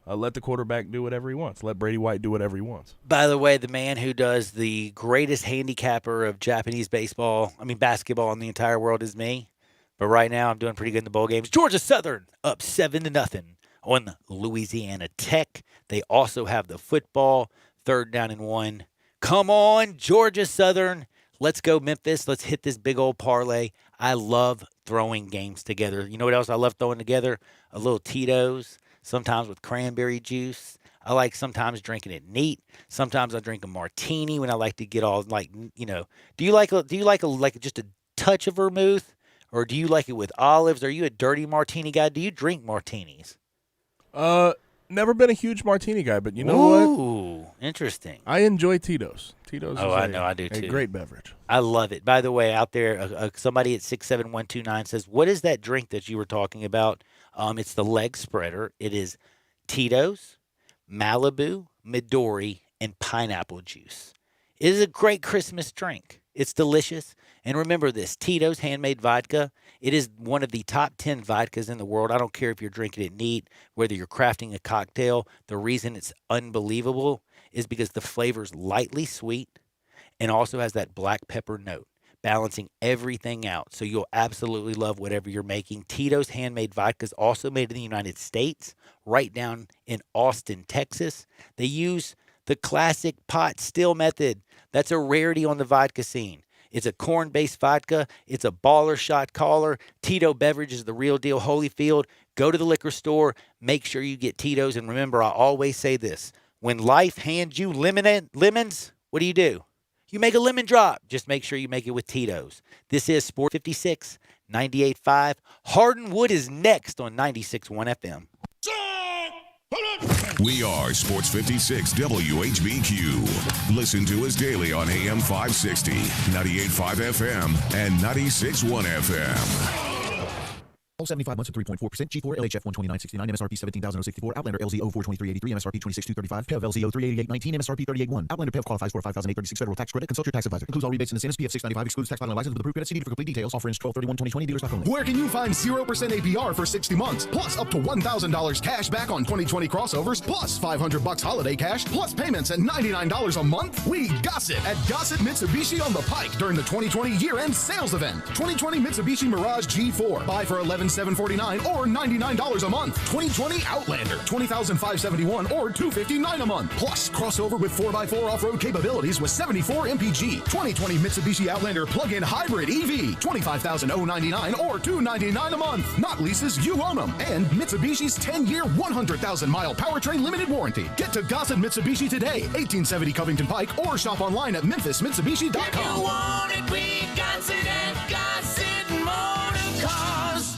let the quarterback do whatever he wants, let Brady White do whatever he wants? By the way, the man who does the greatest handicapper of Japanese basketball in the entire world is me. But right now I'm doing pretty good in the bowl games. Georgia Southern up 7-0 on Louisiana Tech. They also have the football. 3rd down and 1. Come on, Georgia Southern. Let's go, Memphis. Let's hit this big old parlay. I love throwing games together. You know what else I love throwing together? A little Tito's, sometimes with cranberry juice. I like sometimes drinking it neat. Sometimes I drink a martini when I like to get all do you like just a touch of vermouth, or do you like it with olives? Are you a dirty martini guy? Do you drink martinis? Never been a huge martini guy, but you know what? Ooh, interesting. I enjoy Tito's. Tito's is I do too. A great beverage. I love it. By the way, out there, somebody at 67129 says, what is that drink that you were talking about? It's the leg spreader. It is Tito's, Malibu, Midori, and pineapple juice. It is a great Christmas drink. It's delicious. And remember this, Tito's handmade vodka, it is one of the top 10 vodkas in the world. I don't care if you're drinking it neat, whether you're crafting a cocktail. The reason it's unbelievable is because the flavor's lightly sweet and also has that black pepper note, balancing everything out. So you'll absolutely love whatever you're making. Tito's handmade vodka is also made in the United States, right down in Austin, Texas. They use the classic pot still method. That's a rarity on the vodka scene. It's a corn-based vodka. It's a baller shot caller. Tito Beverage is the real deal. Holyfield, go to the liquor store. Make sure you get Tito's. And remember, I always say this. When life hands you lemons, what do? You make a lemon drop. Just make sure you make it with Tito's. This is Sport 56 98.5. Hardinwood is next on 96.1 FM. We are Sports 56 WHBQ. Listen to us daily on AM 560, 98.5 FM, and 96.1 FM. 75 months at 3.4%. G4 LHF 129.69. MSRP 17,064. Outlander LZO 423.83. MSRP 26,235. PEV LZO 388.19. MSRP 38.1. Outlander PEV qualifies for a $5,836 federal tax credit. Consult your tax advisor. Includes all rebates and incentives. PF 695 excludes tax filing license with approved credit. CD for complete details. Offer ends 12/31/2020. Dealer stock only. Where can you find 0% APR for 60 months, plus up to $1,000 cash back on 2020 crossovers, plus $500 holiday cash, plus payments at $99 a month? We gossip at Gossett Mitsubishi on the Pike during the 2020 year-end sales event. 2020 Mitsubishi Mirage G4. Buy for $11,749 or $99 a month. 2020 Outlander. $20,571 or $259 a month. Plus crossover with 4x4 off-road capabilities with 74 MPG. 2020 Mitsubishi Outlander plug-in hybrid EV. $25,099 or $299 a month. Not leases, you own them. And Mitsubishi's 10-year, 100,000-mile powertrain limited warranty. Get to Gossett Mitsubishi today, 1870 Covington Pike, or shop online at memphismitsubishi.com. If you want it, we got it at Gossett Motor Cars.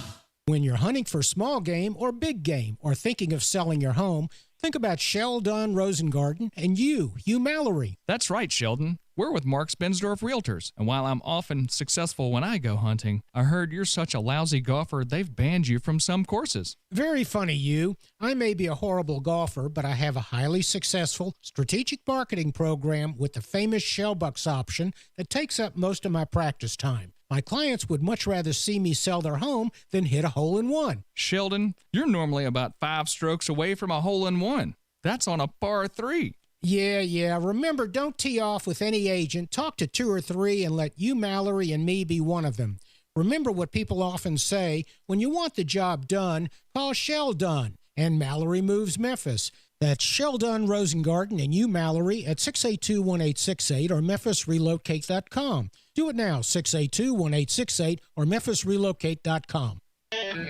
When you're hunting for small game or big game or thinking of selling your home, think about Sheldon Rosengarten and Hugh Mallory. That's right, Sheldon. We're with Mark Spensdorf Realtors, and while I'm often successful when I go hunting, I heard you're such a lousy golfer they've banned you from some courses. Very funny, Hugh. I may be a horrible golfer, but I have a highly successful strategic marketing program with the famous Shellbucks option that takes up most of my practice time. My clients would much rather see me sell their home than hit a hole-in-one. Sheldon, you're normally about 5 strokes away from a hole-in-one. That's on a par 3. Yeah. Remember, don't tee off with any agent. Talk to 2 or 3 and let you, Mallory, and me be one of them. Remember what people often say, when you want the job done, call Sheldon. And Mallory Moves Memphis. That's Sheldon Rosengarten and you, Mallory, at 682-1868 or memphisrelocate.com. Do it now, 682-1868 or memphisrelocate.com.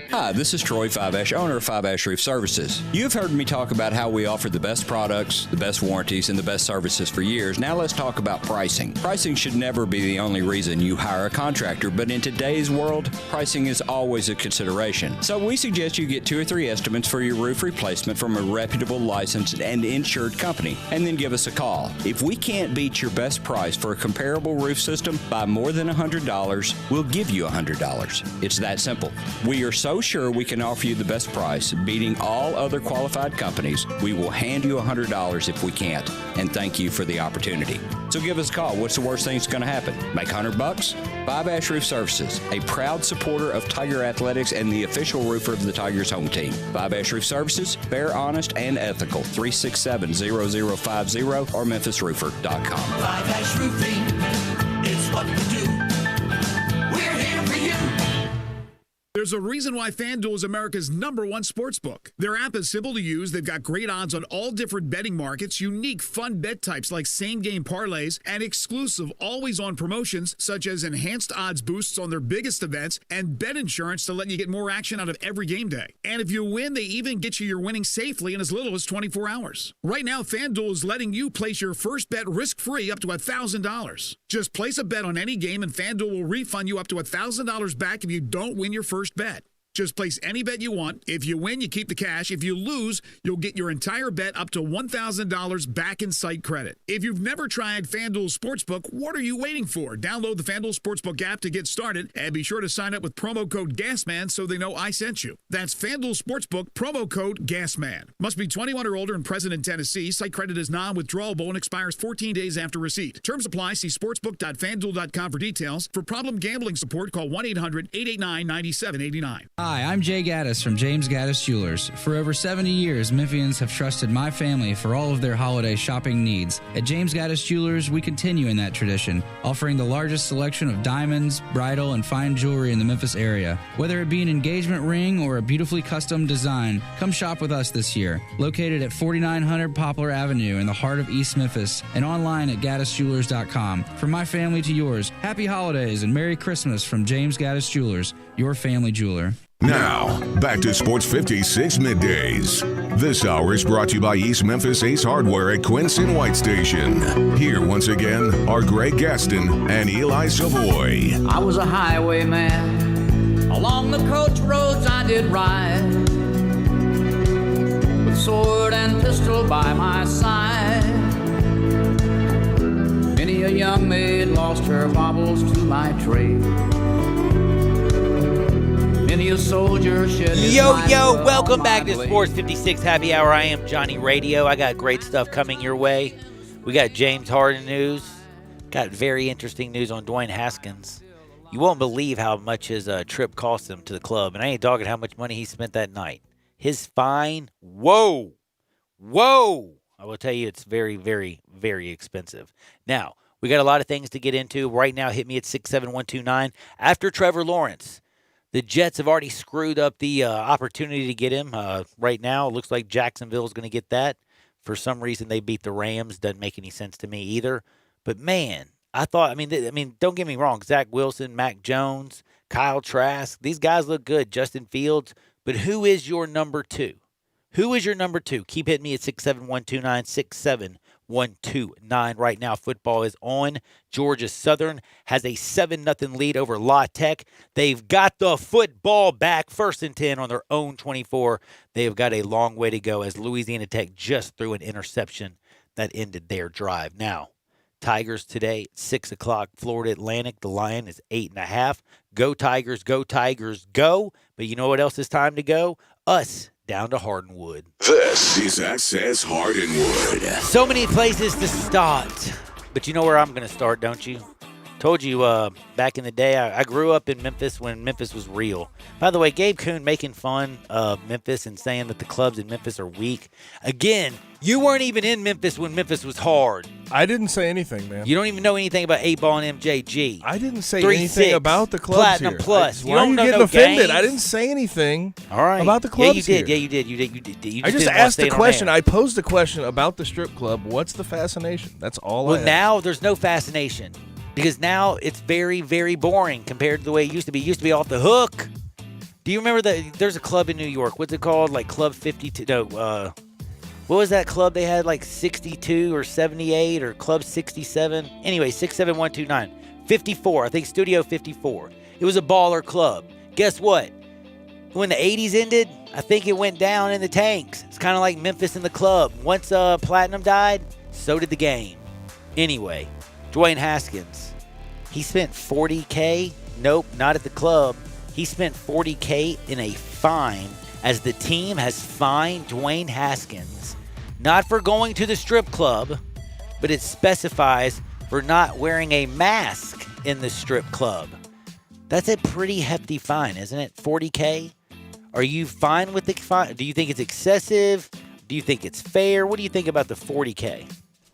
Hi, this is Troy Fiveash, owner of Fiveash Roof Services. You've heard me talk about how we offer the best products, the best warranties, and the best services for years. Now let's talk about pricing. Pricing should never be the only reason you hire a contractor, but in today's world, pricing is always a consideration. So we suggest you get 2 or 3 estimates for your roof replacement from a reputable, licensed, and insured company, and then give us a call. If we can't beat your best price for a comparable roof system by more than $100, we'll give you $100. It's that simple. We are so sure we can offer you the best price, beating all other qualified companies, we will hand you $100 if we can't, and thank you for the opportunity. So give us a call. What's the worst thing that's going to happen? Make $100? Fiveash Roof Services, a proud supporter of Tiger Athletics and the official roofer of the Tigers home team. Fiveash Roof Services, fair, honest, and ethical. 367-0050 or memphisroofer.com. Fiveash Roofing, it's what we do. We're here for you. There's a reason why FanDuel is America's #1 sportsbook. Their app is simple to use. They've got great odds on all different betting markets, unique fun bet types like same-game parlays, and exclusive always-on promotions such as enhanced odds boosts on their biggest events and bet insurance to let you get more action out of every game day. And if you win, they even get you your winnings safely in as little as 24 hours. Right now, FanDuel is letting you place your first bet risk-free up to $1,000. Just place a bet on any game and FanDuel will refund you up to $1,000 back if you don't win your first bet. Just place any bet you want. If you win, you keep the cash. If you lose, you'll get your entire bet up to $1,000 back in site credit. If you've never tried FanDuel Sportsbook, what are you waiting for? Download the FanDuel Sportsbook app to get started and be sure to sign up with promo code GASMAN so they know I sent you. That's FanDuel Sportsbook, promo code GASMAN. Must be 21 or older and present in Tennessee. Site credit is non-withdrawable and expires 14 days after receipt. Terms apply. See sportsbook.fanduel.com for details. For problem gambling support, call 1-800-889-9789. Hi, I'm Jay Gaddis from James Gaddis Jewelers. For over 70 years, Memphians have trusted my family for all of their holiday shopping needs. At James Gaddis Jewelers, we continue in that tradition, offering the largest selection of diamonds, bridal, and fine jewelry in the Memphis area. Whether it be an engagement ring or a beautifully custom design, come shop with us this year. Located at 4900 Poplar Avenue in the heart of East Memphis and online at gaddisjewelers.com. From my family to yours, happy holidays and Merry Christmas from James Gaddis Jewelers, your family jeweler. Now, back to Sports 56 Middays. This hour is brought to you by East Memphis Ace Hardware at Quincy White Station. Here once again are Greg Gaston and Eli Savoy. I was a highwayman Along the coach roads I did ride, with sword and pistol by my side. Many a young maid lost her baubles to my trade. Many a soldier shed his life. Yo, welcome back to Sports 56 Happy Hour. I am Johnny Radio. I got great stuff coming your way. We got James Harden news. Got very interesting news on Dwayne Haskins. You won't believe how much his trip cost him to the club. And I ain't talking how much money he spent that night. His fine, whoa. I will tell you it's very, very, very expensive. Now, we got a lot of things to get into. Right now, hit me at 67129. After Trevor Lawrence, the Jets have already screwed up the opportunity to get him. Right now, it looks like Jacksonville is going to get that. For some reason, they beat the Rams. Doesn't make any sense to me either. But, man, I mean, don't get me wrong. Zach Wilson, Mac Jones, Kyle Trask, these guys look good. Justin Fields. But who is your number two? Who is your number two? Keep hitting me at 67129, 67129. Right now, football is on. Georgia Southern has a 7-0 lead over La Tech. They've got the football back, 1st and 10 on their own 24. They've got a long way to go as Louisiana Tech just threw an interception that ended their drive. Now, Tigers today, 6 o'clock, Florida Atlantic. The Lion is 8.5. Go Tigers, go Tigers, go. But you know what else is time to go? Us down to Hardenwood. This is Access Hardenwood. So many places to start. But you know where I'm going to start, don't you? Told you back in the day, I grew up in Memphis when Memphis was real. By the way, Gabe Kuhn making fun of Memphis and saying that the clubs in Memphis are weak. Again, you weren't even in Memphis when Memphis was hard. I didn't say anything, man. You don't even know anything about 8-Ball and MJG. I didn't say anything about the clubs Platinum here. Plus. Why are you getting offended? I didn't say anything about the clubs here. You did. I just asked the question. I posed the question about the strip club. What's the fascination? That's all I asked. Well, now there's no fascination. Because now it's very, very boring compared to the way it used to be. It used to be off the hook. Do you remember that there's a club in New York? What's it called? Like Club 52. No, what was that club they had? Like 62 or 78 or Club 67? Anyway, 67129. 54. I think Studio 54. It was a baller club. Guess what? When the 80s ended, I think it went down in the tanks. It's kind of like Memphis in the club. Once Platinum died, so did the game. Anyway. Dwayne Haskins, he spent $40K. Nope, not at the club. He spent $40K in a fine as the team has fined Dwayne Haskins, not for going to the strip club, but it specifies for not wearing a mask in the strip club. That's a pretty hefty fine, isn't it? $40K? Are you fine with the fine? Do you think it's excessive? Do you think it's fair? What do you think about the $40K?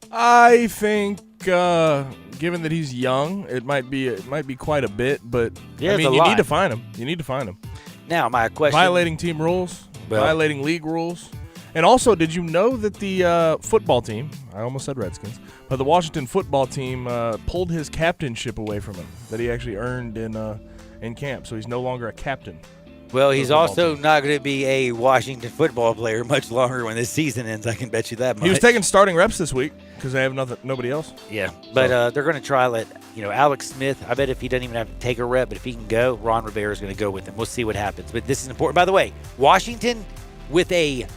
I think, given that he's young, it might be quite a bit. But yeah, I mean, you need to fine him. You need to fine him. Now, my question: violating team rules, violating league rules, and also, did you know that the football team—I almost said Redskins, but the Washington football team pulled his captainship away from him that he actually earned in camp, so he's no longer a captain. Well, he's also not going to be a Washington football player much longer when this season ends. I can bet you that much. He was taking starting reps this week because they have nobody else. Yeah, but they're going to try Alex Smith. I bet if he doesn't even have to take a rep, but if he can go, Ron Rivera is going to go with him. We'll see what happens. But this is important. By the way, Washington with a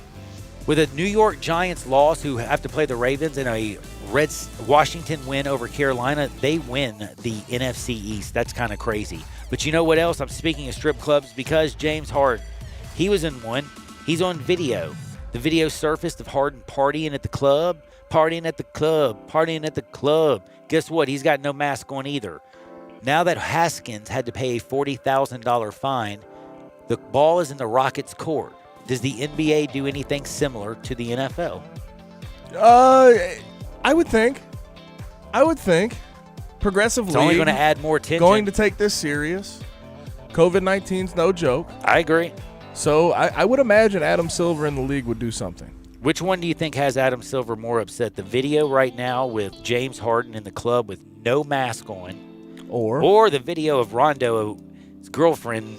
New York Giants loss, who have to play the Ravens, and a Washington win over Carolina, they win the NFC East. That's kind of crazy. But you know what else? I'm speaking of strip clubs because James Harden, he was in one. He's on video. The video surfaced of Harden partying at the club. Guess what? He's got no mask on either. Now that Haskins had to pay a $40,000 fine, the ball is in the Rockets' court. Does the NBA do anything similar to the NFL? I would think. Progressive It's league. only going to add more tension. Going to take this serious. COVID-19's no joke. I agree. So I would imagine Adam Silver in the league would do something. Which one do you think has Adam Silver more upset? The video right now with James Harden in the club with no mask on, or the video of Rondo's girlfriend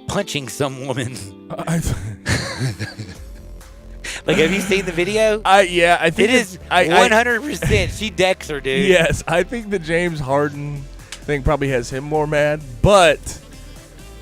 punching some woman? Like, have you seen the video? Yeah, I think it is 100%. She decks her, dude. Yes, I think the James Harden thing probably has him more mad, but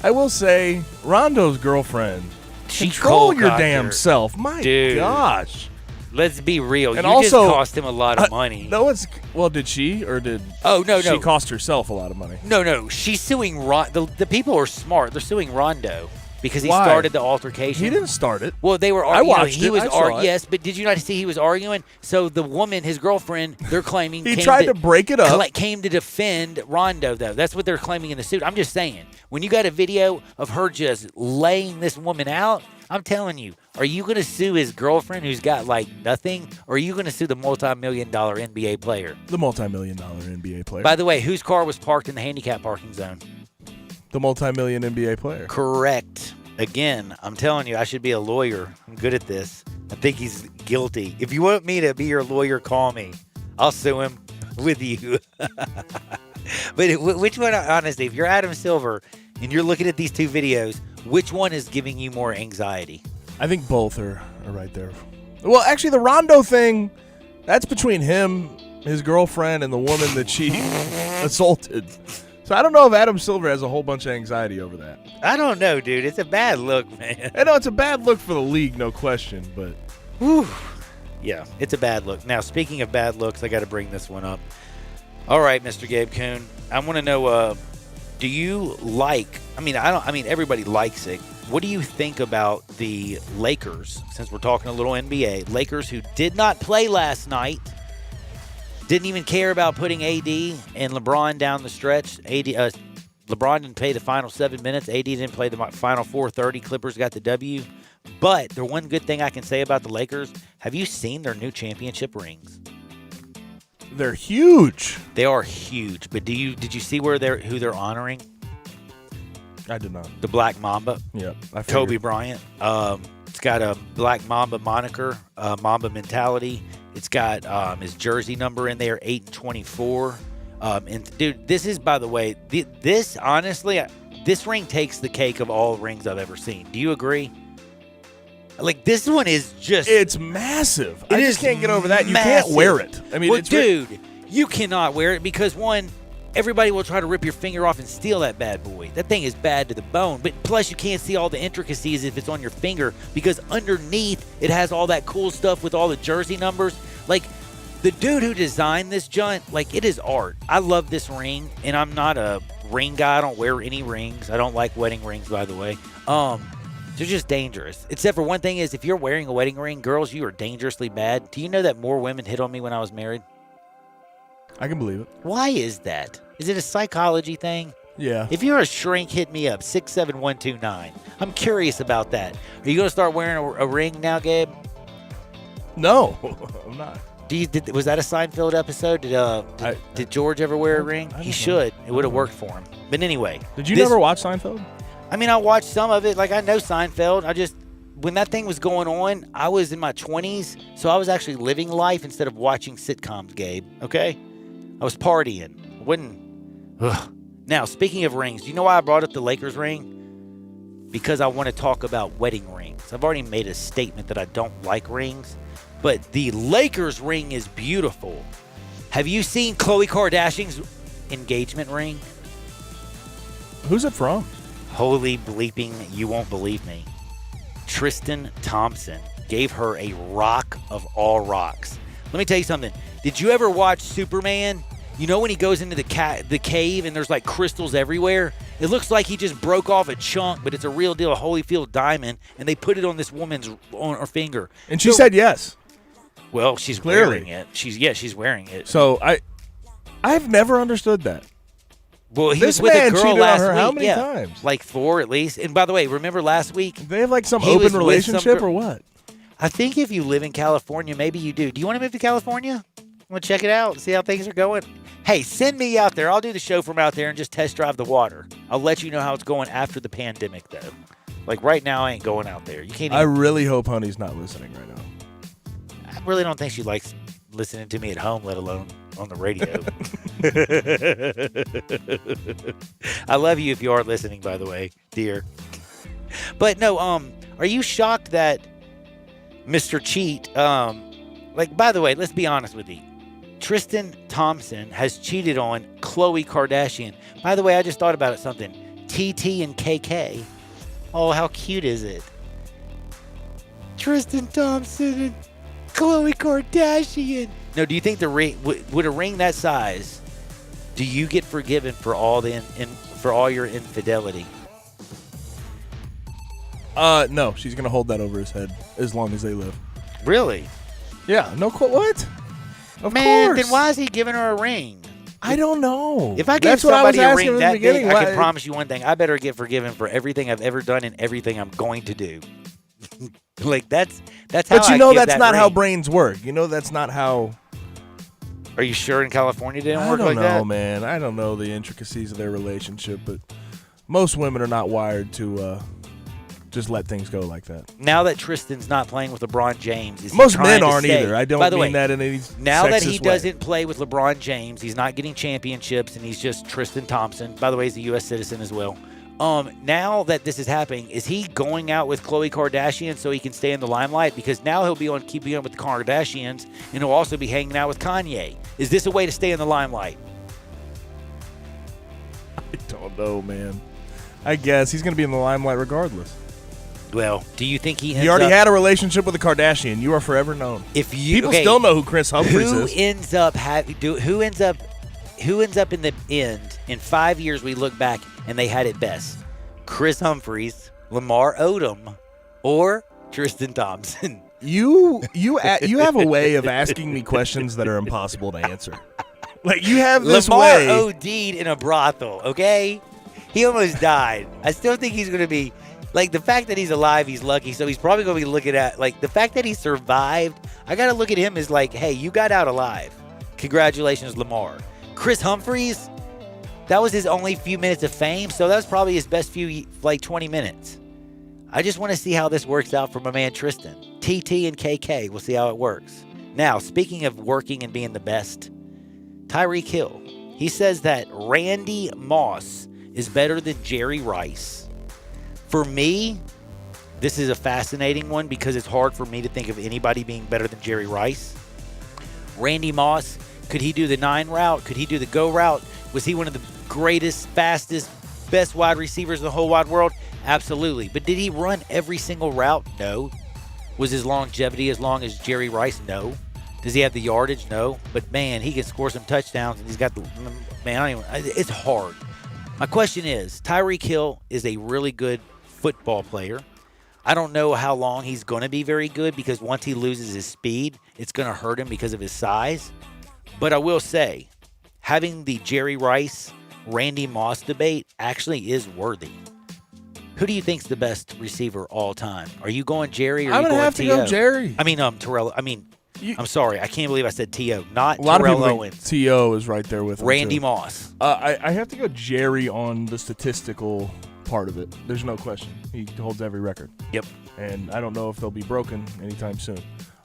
I will say, Rondo's girlfriend, She control your cold-cocked damn her. self. My Dude. gosh. Let's be real. And You also, just cost him a lot of money. No, well, did she or did she cost herself a lot of money? No. She's suing The people are smart. They're suing Rondo because he Why? started the altercation. He didn't start it. Well, they were I arguing. watched it. I saw it. Yes, but did you not see he was arguing? So the woman, his girlfriend, they're claiming He tried to break it up. Came to defend Rondo, though. That's what they're claiming in the suit. I'm just saying, when you got a video of her just laying this woman out, I'm telling you, are you going to sue his girlfriend who's got like nothing, or are you going to sue the multi-million-dollar NBA player? The multi-million-dollar NBA player. By the way, whose car was parked in the handicap parking zone? The multi-million NBA player. Correct. Again, I'm telling you, I should be a lawyer. I'm good at this. I think he's guilty. If you want me to be your lawyer, call me. I'll sue him with you. But which one, honestly, if you're Adam Silver and you're looking at these two videos, which one is giving you more anxiety? I think both are right there. Well, actually, the Rondo thing, that's between him, his girlfriend, and the woman that she assaulted. So I don't know if Adam Silver has a whole bunch of anxiety over that. I don't know, dude. It's a bad look, man. I know it's a bad look for the league, no question, but... Whew. Yeah, it's a bad look. Now, speaking of bad looks, I got to bring this one up. All right, Mr. Gabe Kuhn, I want to know, do you like, everybody likes it. What do you think about the Lakers, since we're talking a little NBA, Lakers who did not play last night, didn't even care about putting AD and LeBron down the stretch. LeBron didn't play the final 7 minutes. AD didn't play the final 4:30. Clippers got the W. But the one good thing I can say about the Lakers, have you seen their new championship rings? They're huge. They are huge. But did you see who they're honoring? I did not. The Black Mamba. Yep. Kobe Bryant. It's got a Black Mamba moniker, Mamba mentality. It's got his jersey number in there, 8 and 24. And dude, this is, by the way, this honestly, this ring takes the cake of all rings I've ever seen. Do you agree? Like, this one is just... It's massive. I just can't get over that. You can't wear it. I mean, well, it's... Dude, you cannot wear it because, one, everybody will try to rip your finger off and steal that bad boy. That thing is bad to the bone. But plus, you can't see all the intricacies if it's on your finger because underneath, it has all that cool stuff with all the jersey numbers. Like, the dude who designed this joint, like, it is art. I love this ring, and I'm not a ring guy. I don't wear any rings. I don't like wedding rings, by the way. They're just dangerous. Except for one thing is, if you're wearing a wedding ring, girls, you are dangerously bad. Do you know that more women hit on me when I was married? I can believe it. Why is that? Is it a psychology thing? Yeah. If you're a shrink, hit me up, 67129. I'm curious about that. Are you going to start wearing a ring now, Gabe? No, I'm not. Was that a Seinfeld episode? Did George ever wear a ring? He should. It would have worked for him. But anyway. Did you never watch Seinfeld? I mean, I watched some of it. Like, I know Seinfeld. When that thing was going on, I was in my 20s, so I was actually living life instead of watching sitcoms, Gabe, okay? I was partying. Now, speaking of rings, do you know why I brought up the Lakers ring? Because I want to talk about wedding rings. I've already made a statement that I don't like rings, but the Lakers ring is beautiful. Have you seen Khloe Kardashian's engagement ring? Who's it from? Holy bleeping, you won't believe me. Tristan Thompson gave her a rock of all rocks. Let me tell you something. Did you ever watch Superman? You know when he goes into the cave and there's like crystals everywhere? It looks like he just broke off a chunk, but it's a real deal, a Holyfield diamond, and they put it on this woman's on her finger. And she said yes. Well, she's wearing it. She's wearing it. So I've never understood that. Well, he this was with man a girl cheated last on her week. how many times? Like 4 at least. And by the way, remember last week? They have like some open relationship or what? I think if you live in California, maybe you do. Do you want to move to California? Want to check it out? See how things are going? Hey, send me out there. I'll do the show from out there and just test drive the water. I'll let you know how it's going after the pandemic, though. Like right now, I ain't going out there. You can't. I really hope Honey's not listening right now. I really don't think she likes listening to me at home, let alone on the radio. I love you if you are listening, by the way, dear. But no, are you shocked that Mr. Cheat, by the way, let's be honest with you. Tristan Thompson has cheated on Khloe Kardashian. By the way, I just thought about it something. TT and KK. Oh, how cute is it? Tristan Thompson and Khloe Kardashian. No, do you think the ring would a ring that size? Do you get forgiven for all for all your infidelity? No, she's gonna hold that over his head as long as they live. Really? Yeah. No. What? Of Man, course. then why is he giving her a ring? I don't know. If I gave That's what I was somebody a asking ring in that the beginning. big, I can promise you one thing: I better get forgiven for everything I've ever done and everything I'm going to do. Like that's how. But you I know give that's that not how ring. brains work. You know that's not how. Are you sure in California it didn't I work don't like know, that? man. I don't know the intricacies of their relationship, but most women are not wired to just let things go like that. Now that Tristan's not playing with LeBron James, is he Most trying men to aren't stay? either. I don't By the mean way, that in any now that he sexist way. doesn't play with LeBron James, he's not getting championships, and he's just Tristan Thompson. By the way, he's a U.S. citizen as well. Now that this is happening, is he going out with Khloe Kardashian so he can stay in the limelight? Because now he'll be on keeping up with the Kardashians, and he'll also be hanging out with Kanye. Is this a way to stay in the limelight? I don't know, man. I guess he's going to be in the limelight regardless. Well, do you think he ends You already up, had a relationship with a Kardashian. You are forever known. If you People okay, still know who Chris Humphries who is. ends up who ends up in the end? In 5 years, we look back and they had it best: Chris Humphries, Lamar Odom, or Tristan Thompson. You have a way of asking me questions that are impossible to answer. Like you have this Lamar way. OD'd in a brothel. Okay, he almost died. I still think he's going to be. Like, the fact that he's alive, he's lucky. So he's probably going to be looking at, like, the fact that he survived. I got to look at him as, like, hey, you got out alive. Congratulations, Lamar. Chris Humphries, that was his only few minutes of fame. So that was probably his best few, like, 20 minutes. I just want to see how this works out for my man Tristan. TT and KK, we'll see how it works. Now, speaking of working and being the best, Tyreek Hill. He says that Randy Moss is better than Jerry Rice. For me, this is a fascinating one because it's hard for me to think of anybody being better than Jerry Rice. Randy Moss, could he do the 9 route? Could he do the go route? Was he one of the greatest, fastest, best wide receivers in the whole wide world? Absolutely. But did he run every single route? No. Was his longevity as long as Jerry Rice? No. Does he have the yardage? No. But, man, he can score some touchdowns, and he's got the – man, it's hard. My question is, Tyreek Hill is a really good football player. I don't know how long he's going to be very good because once he loses his speed, it's going to hurt him because of his size. But I will say, having the Jerry Rice, Randy Moss debate actually is worthy. Who do you think's the best receiver all time? Are you going Jerry or are you going T.O.? I'm going to have to go Jerry. I mean, Terrell. I mean, I'm sorry. I can't believe I said T.O. Not a lot Terrell of people Owens. T.O. is right there with him, Randy too. Moss. I have to go Jerry on the statistical part of it. There's no question. He holds every record. Yep. And I don't know if they'll be broken anytime soon.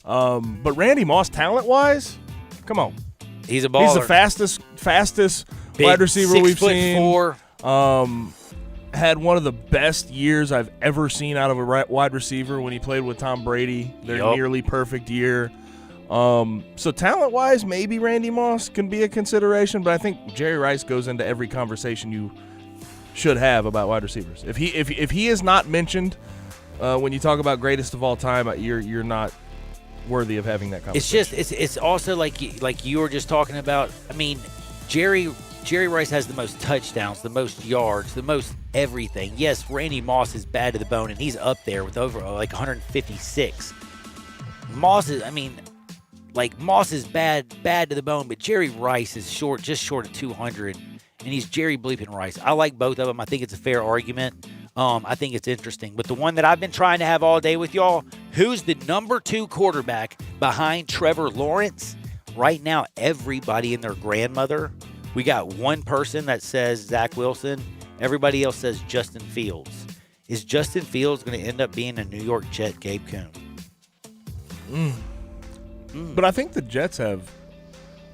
But Randy Moss, talent-wise, come on. He's a baller. He's the fastest Big, wide receiver we've seen. 6'4". Had one of the best years I've ever seen out of a wide receiver when he played with Tom Brady. Their nearly perfect year. So talent-wise, maybe Randy Moss can be a consideration, but I think Jerry Rice goes into every conversation you should have about wide receivers. If he is not mentioned when you talk about greatest of all time, you're not worthy of having that conversation. It's also like you were just talking about. I mean, Jerry Rice has the most touchdowns, the most yards, the most everything. Yes, Randy Moss is bad to the bone, and he's up there with over like 156. Moss is bad to the bone, but Jerry Rice is just short of 200, and he's Jerry bleeping Rice. I like both of them. I think it's a fair argument. I think it's interesting. But the one that I've been trying to have all day with y'all, who's the number 2 quarterback behind Trevor Lawrence? Right now, everybody and their grandmother. We got one person that says Zach Wilson. Everybody else says Justin Fields. Is Justin Fields going to end up being a New York Jet, Gabe Kuhn? But I think the Jets have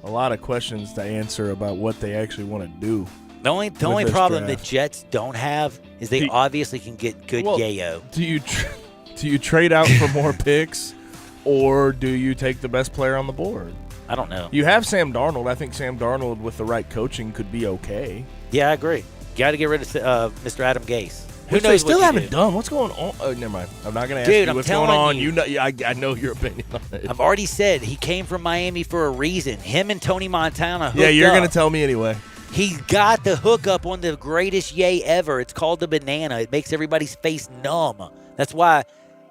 a lot of questions to answer about what they actually want to do. The only problem the Jets don't have is they obviously can get good yayo. Do you trade out for more picks, or do you take the best player on the board? I don't know. You have Sam Darnold. I think Sam Darnold with the right coaching could be okay. Yeah, I agree. Got to get rid of Mr. Adam Gase. Which they still haven't done. What's going on? Oh, never mind. I'm not going to ask you what's going on. You know, I know your opinion on it. I've already said he came from Miami for a reason. Him and Tony Montana hooked Yeah, you're up. going to tell me anyway. He got the hookup on the greatest yay ever. It's called the banana. It makes everybody's face numb. That's why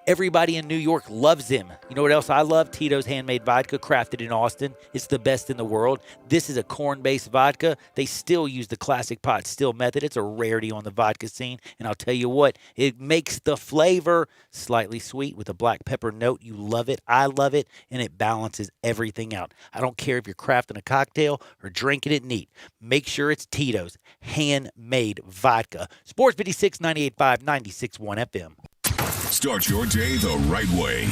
everybody in New York loves him. You know what else I love? Tito's Handmade Vodka, crafted in Austin. It's the best in the world. This is a corn-based vodka. They still use the classic pot still method. It's a rarity on the vodka scene. And I'll tell you what, it makes the flavor slightly sweet with a black pepper note. You love it. I love it. And it balances everything out. I don't care if you're crafting a cocktail or drinking it neat. Make sure it's Tito's Handmade Vodka. Sports 56, 98.5, 96.1 FM. Start your day the right way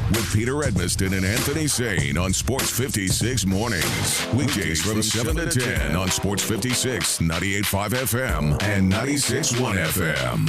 with Peter Edmiston and Anthony Sane on Sports 56 Mornings. Weekdays from 7 to 10 on Sports 56, 98.5 FM and 96.1 FM.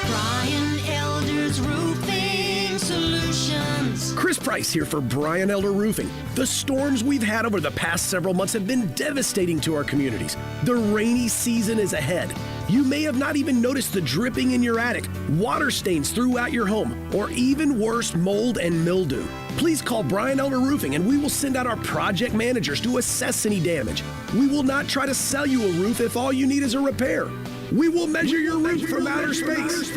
Brian Elder's Roofing Solutions. Chris Price here for Brian Elder Roofing. The storms we've had over the past several months have been devastating to our communities. The rainy season is ahead. You may have not even noticed the dripping in your attic, water stains throughout your home, or even worse, mold and mildew. Please call Brian Elder Roofing and we will send out our project managers to assess any damage. We will not try to sell you a roof if all you need is a repair. We will measure your roof from outer space.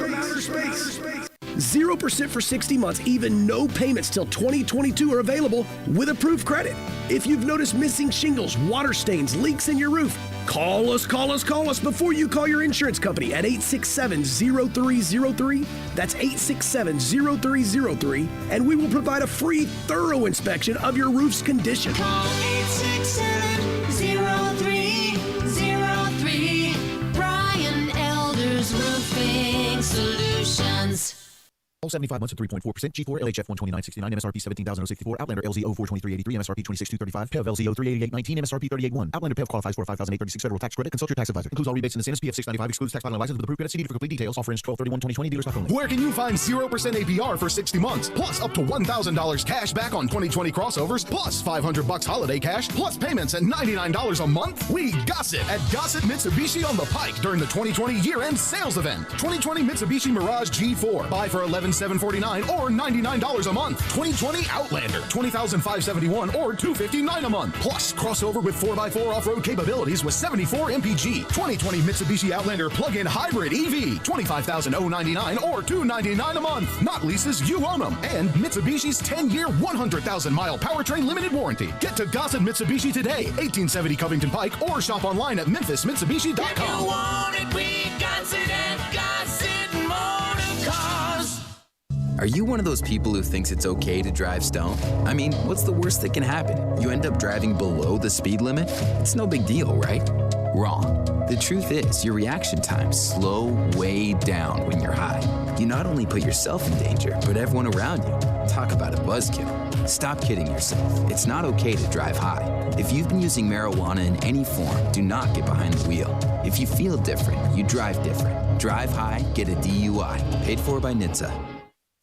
0% for 60 months, even no payments till 2022 are available with approved credit. If you've noticed missing shingles, water stains, leaks in your roof, call us before you call your insurance company at 867-0303. That's 867-0303, and we will provide a free, thorough inspection of your roof's condition. Call 867-0303. Brian Elder's Roofing Solutions. 75 months at 3.4%. G4 LHF 129.69. MSRP 17,064. Outlander LZO 423.83. MSRP 26,235. PEV LZO 388.19. MSRP 38.1. Outlander PEV qualifies for a $5,836 federal tax credit. Consult your tax advisor. Includes all rebates and incentives. PF 695 excludes tax filing license with approved credit. CD for complete details. Offer ends 12/31/2020. Dealer stock only. Where can you find 0% APR for 60 months? Plus up to $1,000 cash back on 2020 crossovers. Plus $500 holiday cash. Plus payments at $99 a month. We Gossip at Gossip Mitsubishi on the Pike during the 2020 year-end sales event. 2020 Mitsubishi Mirage G4. Buy for $11,749 or $99 a month. 2020 Outlander, $20,571 or $259 a month. Plus crossover with 4x4 off-road capabilities with 74 mpg. 2020 Mitsubishi Outlander plug-in hybrid EV, $25,099 or $299 a month. Not leases, you own them. And Mitsubishi's 10-year, 100,000-mile powertrain limited warranty. Get to Gossett Mitsubishi today, 1870 Covington Pike, or shop online at MemphisMitsubishi.com. If you want it, we got it at Gossett Motor Cars. Are you one of those people who thinks it's okay to drive stoned? I mean, what's the worst that can happen? You end up driving below the speed limit? It's no big deal, right? Wrong. The truth is, your reaction times slow way down when you're high. You not only put yourself in danger, but everyone around you. Talk about a buzzkill. Stop kidding yourself. It's not okay to drive high. If you've been using marijuana in any form, do not get behind the wheel. If you feel different, you drive different. Drive high, get a DUI. Paid for by NHTSA.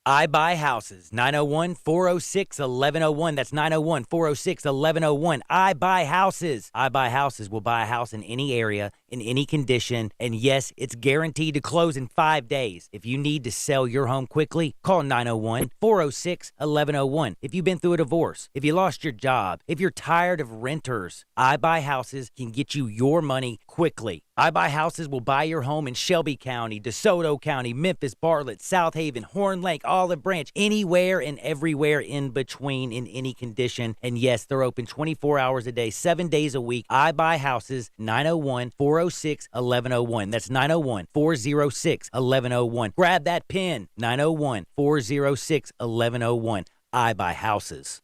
I Buy Houses, 901-406-1101. That's 901-406-1101. I Buy Houses. I Buy Houses will buy a house in any area, in any condition, and yes, it's guaranteed to close in 5 days. If you need to sell your home quickly, call 901-406-1101. If you've been through a divorce, if you lost your job, if you're tired of renters, I Buy Houses can get you your money quickly. I Buy Houses will buy your home in Shelby County, DeSoto County, Memphis, Bartlett, South Haven, Horn Lake, Olive Branch, anywhere and everywhere in between in any condition. And yes, they're open 24 hours a day, 7 days a week. I Buy Houses, 901-406-1101. That's 901-406-1101. Grab that pen, 901-406-1101. I Buy Houses.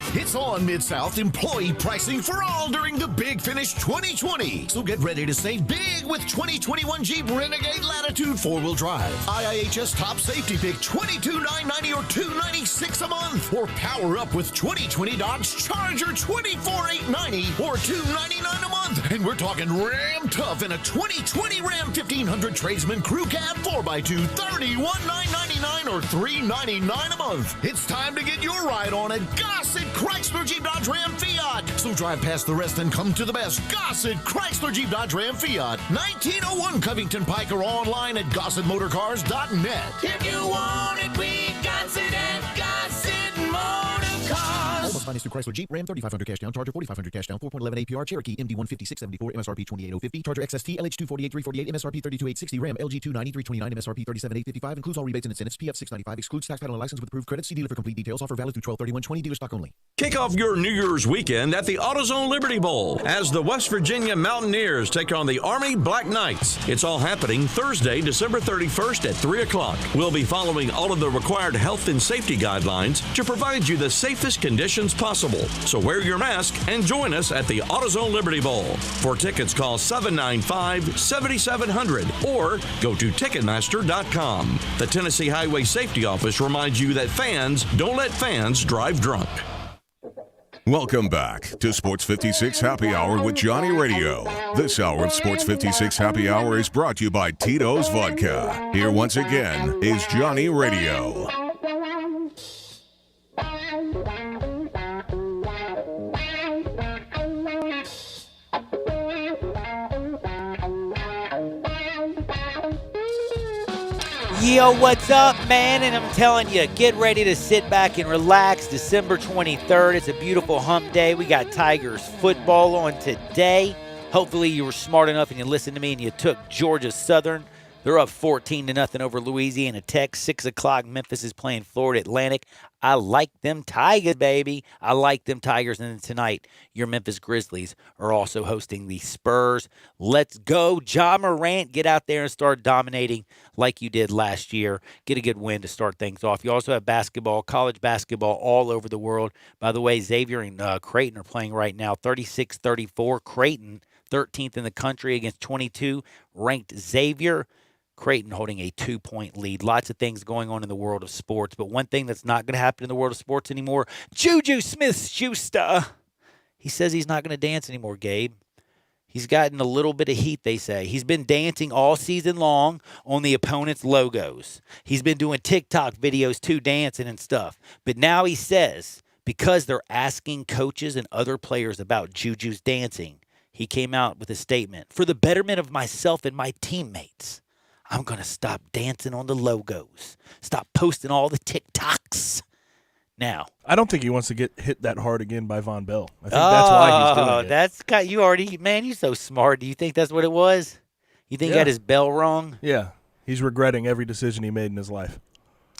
It's on Mid-South employee pricing for all during the Big Finish 2020. So get ready to save big with 2021 Jeep Renegade Latitude 4-wheel drive. IIHS Top Safety Pick $22,990 or $296 a month. Or power up with 2020 Dodge Charger $24,890 or $299 a month. And we're talking Ram Tough in a 2020 Ram 1500 Tradesman Crew Cab 4x2 $31,999 or $399 a month. It's time to get your ride on at Gossett Chrysler Jeep Dodge Ram Fiat. So drive past the rest and come to the best. Gossett Chrysler Jeep Dodge Ram Fiat. 1901 Covington Pike or online at GossettMotorCars.net. If you want it, we got it at Gossett Motor Cars. Almost finance through Chrysler Jeep Ram, $3,500 cash down, Charger $4,500 cash down, 4.11 APR, Cherokee MD 15674, MSRP 28050, Charger XST LH 248 348, MSRP 32860, Ram LG 290 329, MSRP 37855, includes all rebates and incentives, PF 695, excludes tax title and license with approved credit. See dealer for complete details. Offer valid through 12/31/20, dealer stock only. Kick off your New Year's weekend at the AutoZone Liberty Bowl as the West Virginia Mountaineers take on the Army Black Knights. It's all happening Thursday, December 31st at 3 o'clock. We'll be following all of the required health and safety guidelines to provide you the safest conditions possible. So wear your mask and join us at the AutoZone Liberty Bowl. For tickets, call 795-7700 or go to Ticketmaster.com. The Tennessee Highway Safety Office reminds you that fans don't let fans drive drunk. Welcome back to Sports 56 Happy Hour with Johnny Radio. This hour of Sports 56 Happy Hour is brought to you by Tito's Vodka. Here once again is Johnny Radio. Yo, what's up, man? And I'm telling you, get ready to sit back and relax. December 23rd, it's a beautiful hump day. We got Tigers football on today. Hopefully you were smart enough and you listened to me and you took Georgia Southern. They're up 14-0 over Louisiana Tech. 6 o'clock, Memphis is playing Florida Atlantic. I like them Tigers, baby. I like them Tigers. And then tonight, your Memphis Grizzlies are also hosting the Spurs. Let's go, Ja Morant. Get out there and start dominating like you did last year. Get a good win to start things off. You also have basketball, college basketball all over the world. By the way, Xavier and Creighton are playing right now, 36-34. Creighton, 13th in the country against 22 ranked Xavier. Creighton holding a 2-point lead. Lots of things going on in the world of sports. But one thing that's not going to happen in the world of sports anymore, Juju Smith-Schuster. He says he's not going to dance anymore, Gabe. He's gotten a little bit of heat, they say. He's been dancing all season long on the opponent's logos. He's been doing TikTok videos too, dancing and stuff. But now he says, because they're asking coaches and other players about Juju's dancing, he came out with a statement. For the betterment of myself and my teammates, I'm going to stop dancing on the logos. Stop posting all the TikToks. Now, I don't think he wants to get hit that hard again by Von Bell. I think that's why he's doing it. That's got you already, man, you're so smart. Do you think that's what it was? You think he got his bell wrong? Yeah. He's regretting every decision he made in his life.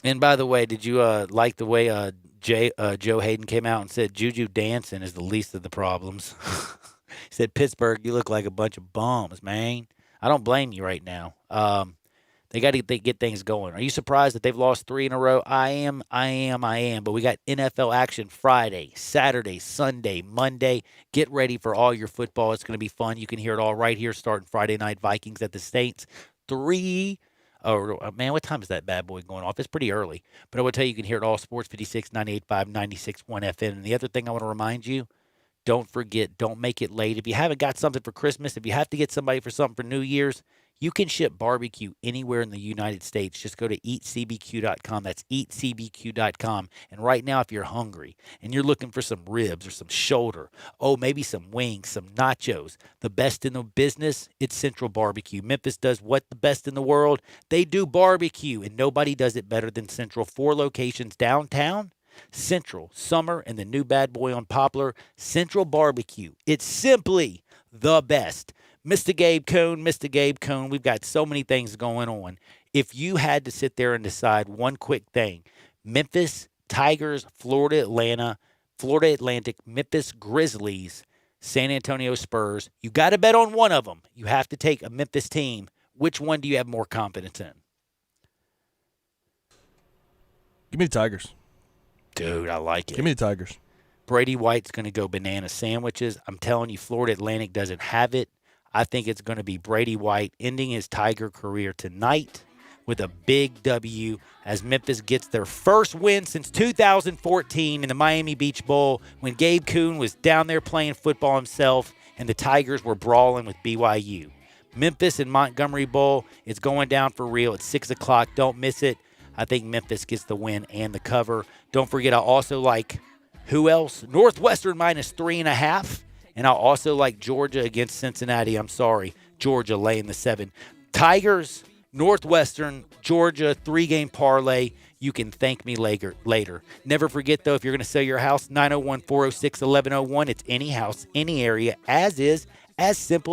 And by the way, did you like the way Joe Hayden came out and said Juju dancing is the least of the problems? He said, Pittsburgh, you look like a bunch of bums, man. I don't blame you right now. They got to get things going. Are you surprised that they've lost 3 in a row? I am. But we got NFL action Friday, Saturday, Sunday, Monday. Get ready for all your football. It's going to be fun. You can hear it all right here starting Friday night. Vikings at the Saints. 3. Oh, man, what time is that bad boy going off? It's pretty early. But I will tell you, you can hear it all. Sports 56, 98.5, 96.1 FM. And the other thing I want to remind you, don't forget, don't make it late. If you haven't got something for Christmas, if you have to get somebody for something for New Year's, you can ship barbecue anywhere in the United States. Just go to eatcbq.com. That's eatcbq.com. And right now, if you're hungry and you're looking for some ribs or some shoulder, maybe some wings, some nachos, the best in the business, it's Central Barbecue. Memphis does what the best in the world? They do barbecue, and nobody does it better than Central. 4 locations downtown. Central, Summer, and the new bad boy on Poplar. Central Barbecue. It's simply the best. Mr. Gabe Cohn, we've got so many things going on. If you had to sit there and decide one quick thing, Memphis Tigers, Florida Atlantic, Memphis Grizzlies, San Antonio Spurs, you got to bet on one of them. You have to take a Memphis team. Which one do you have more confidence in? Give me the Tigers. Dude, I like it. Give me the Tigers. Brady White's going to go banana sandwiches. I'm telling you, Florida Atlantic doesn't have it. I think it's going to be Brady White ending his Tiger career tonight with a big W as Memphis gets their first win since 2014 in the Miami Beach Bowl when Gabe Kuhn was down there playing football himself and the Tigers were brawling with BYU. Memphis and Montgomery Bowl, it's going down for real. It's 6 o'clock. Don't miss it. I think Memphis gets the win and the cover. Don't forget, I also like Who else? Northwestern minus 3.5. And I'll also like Georgia against Cincinnati. I'm sorry. Georgia laying the 7. Tigers, Northwestern, Georgia, 3-game parlay. You can thank me later. Never forget, though, if you're going to sell your house, 901-406-1101. It's any house, any area, as is, as simple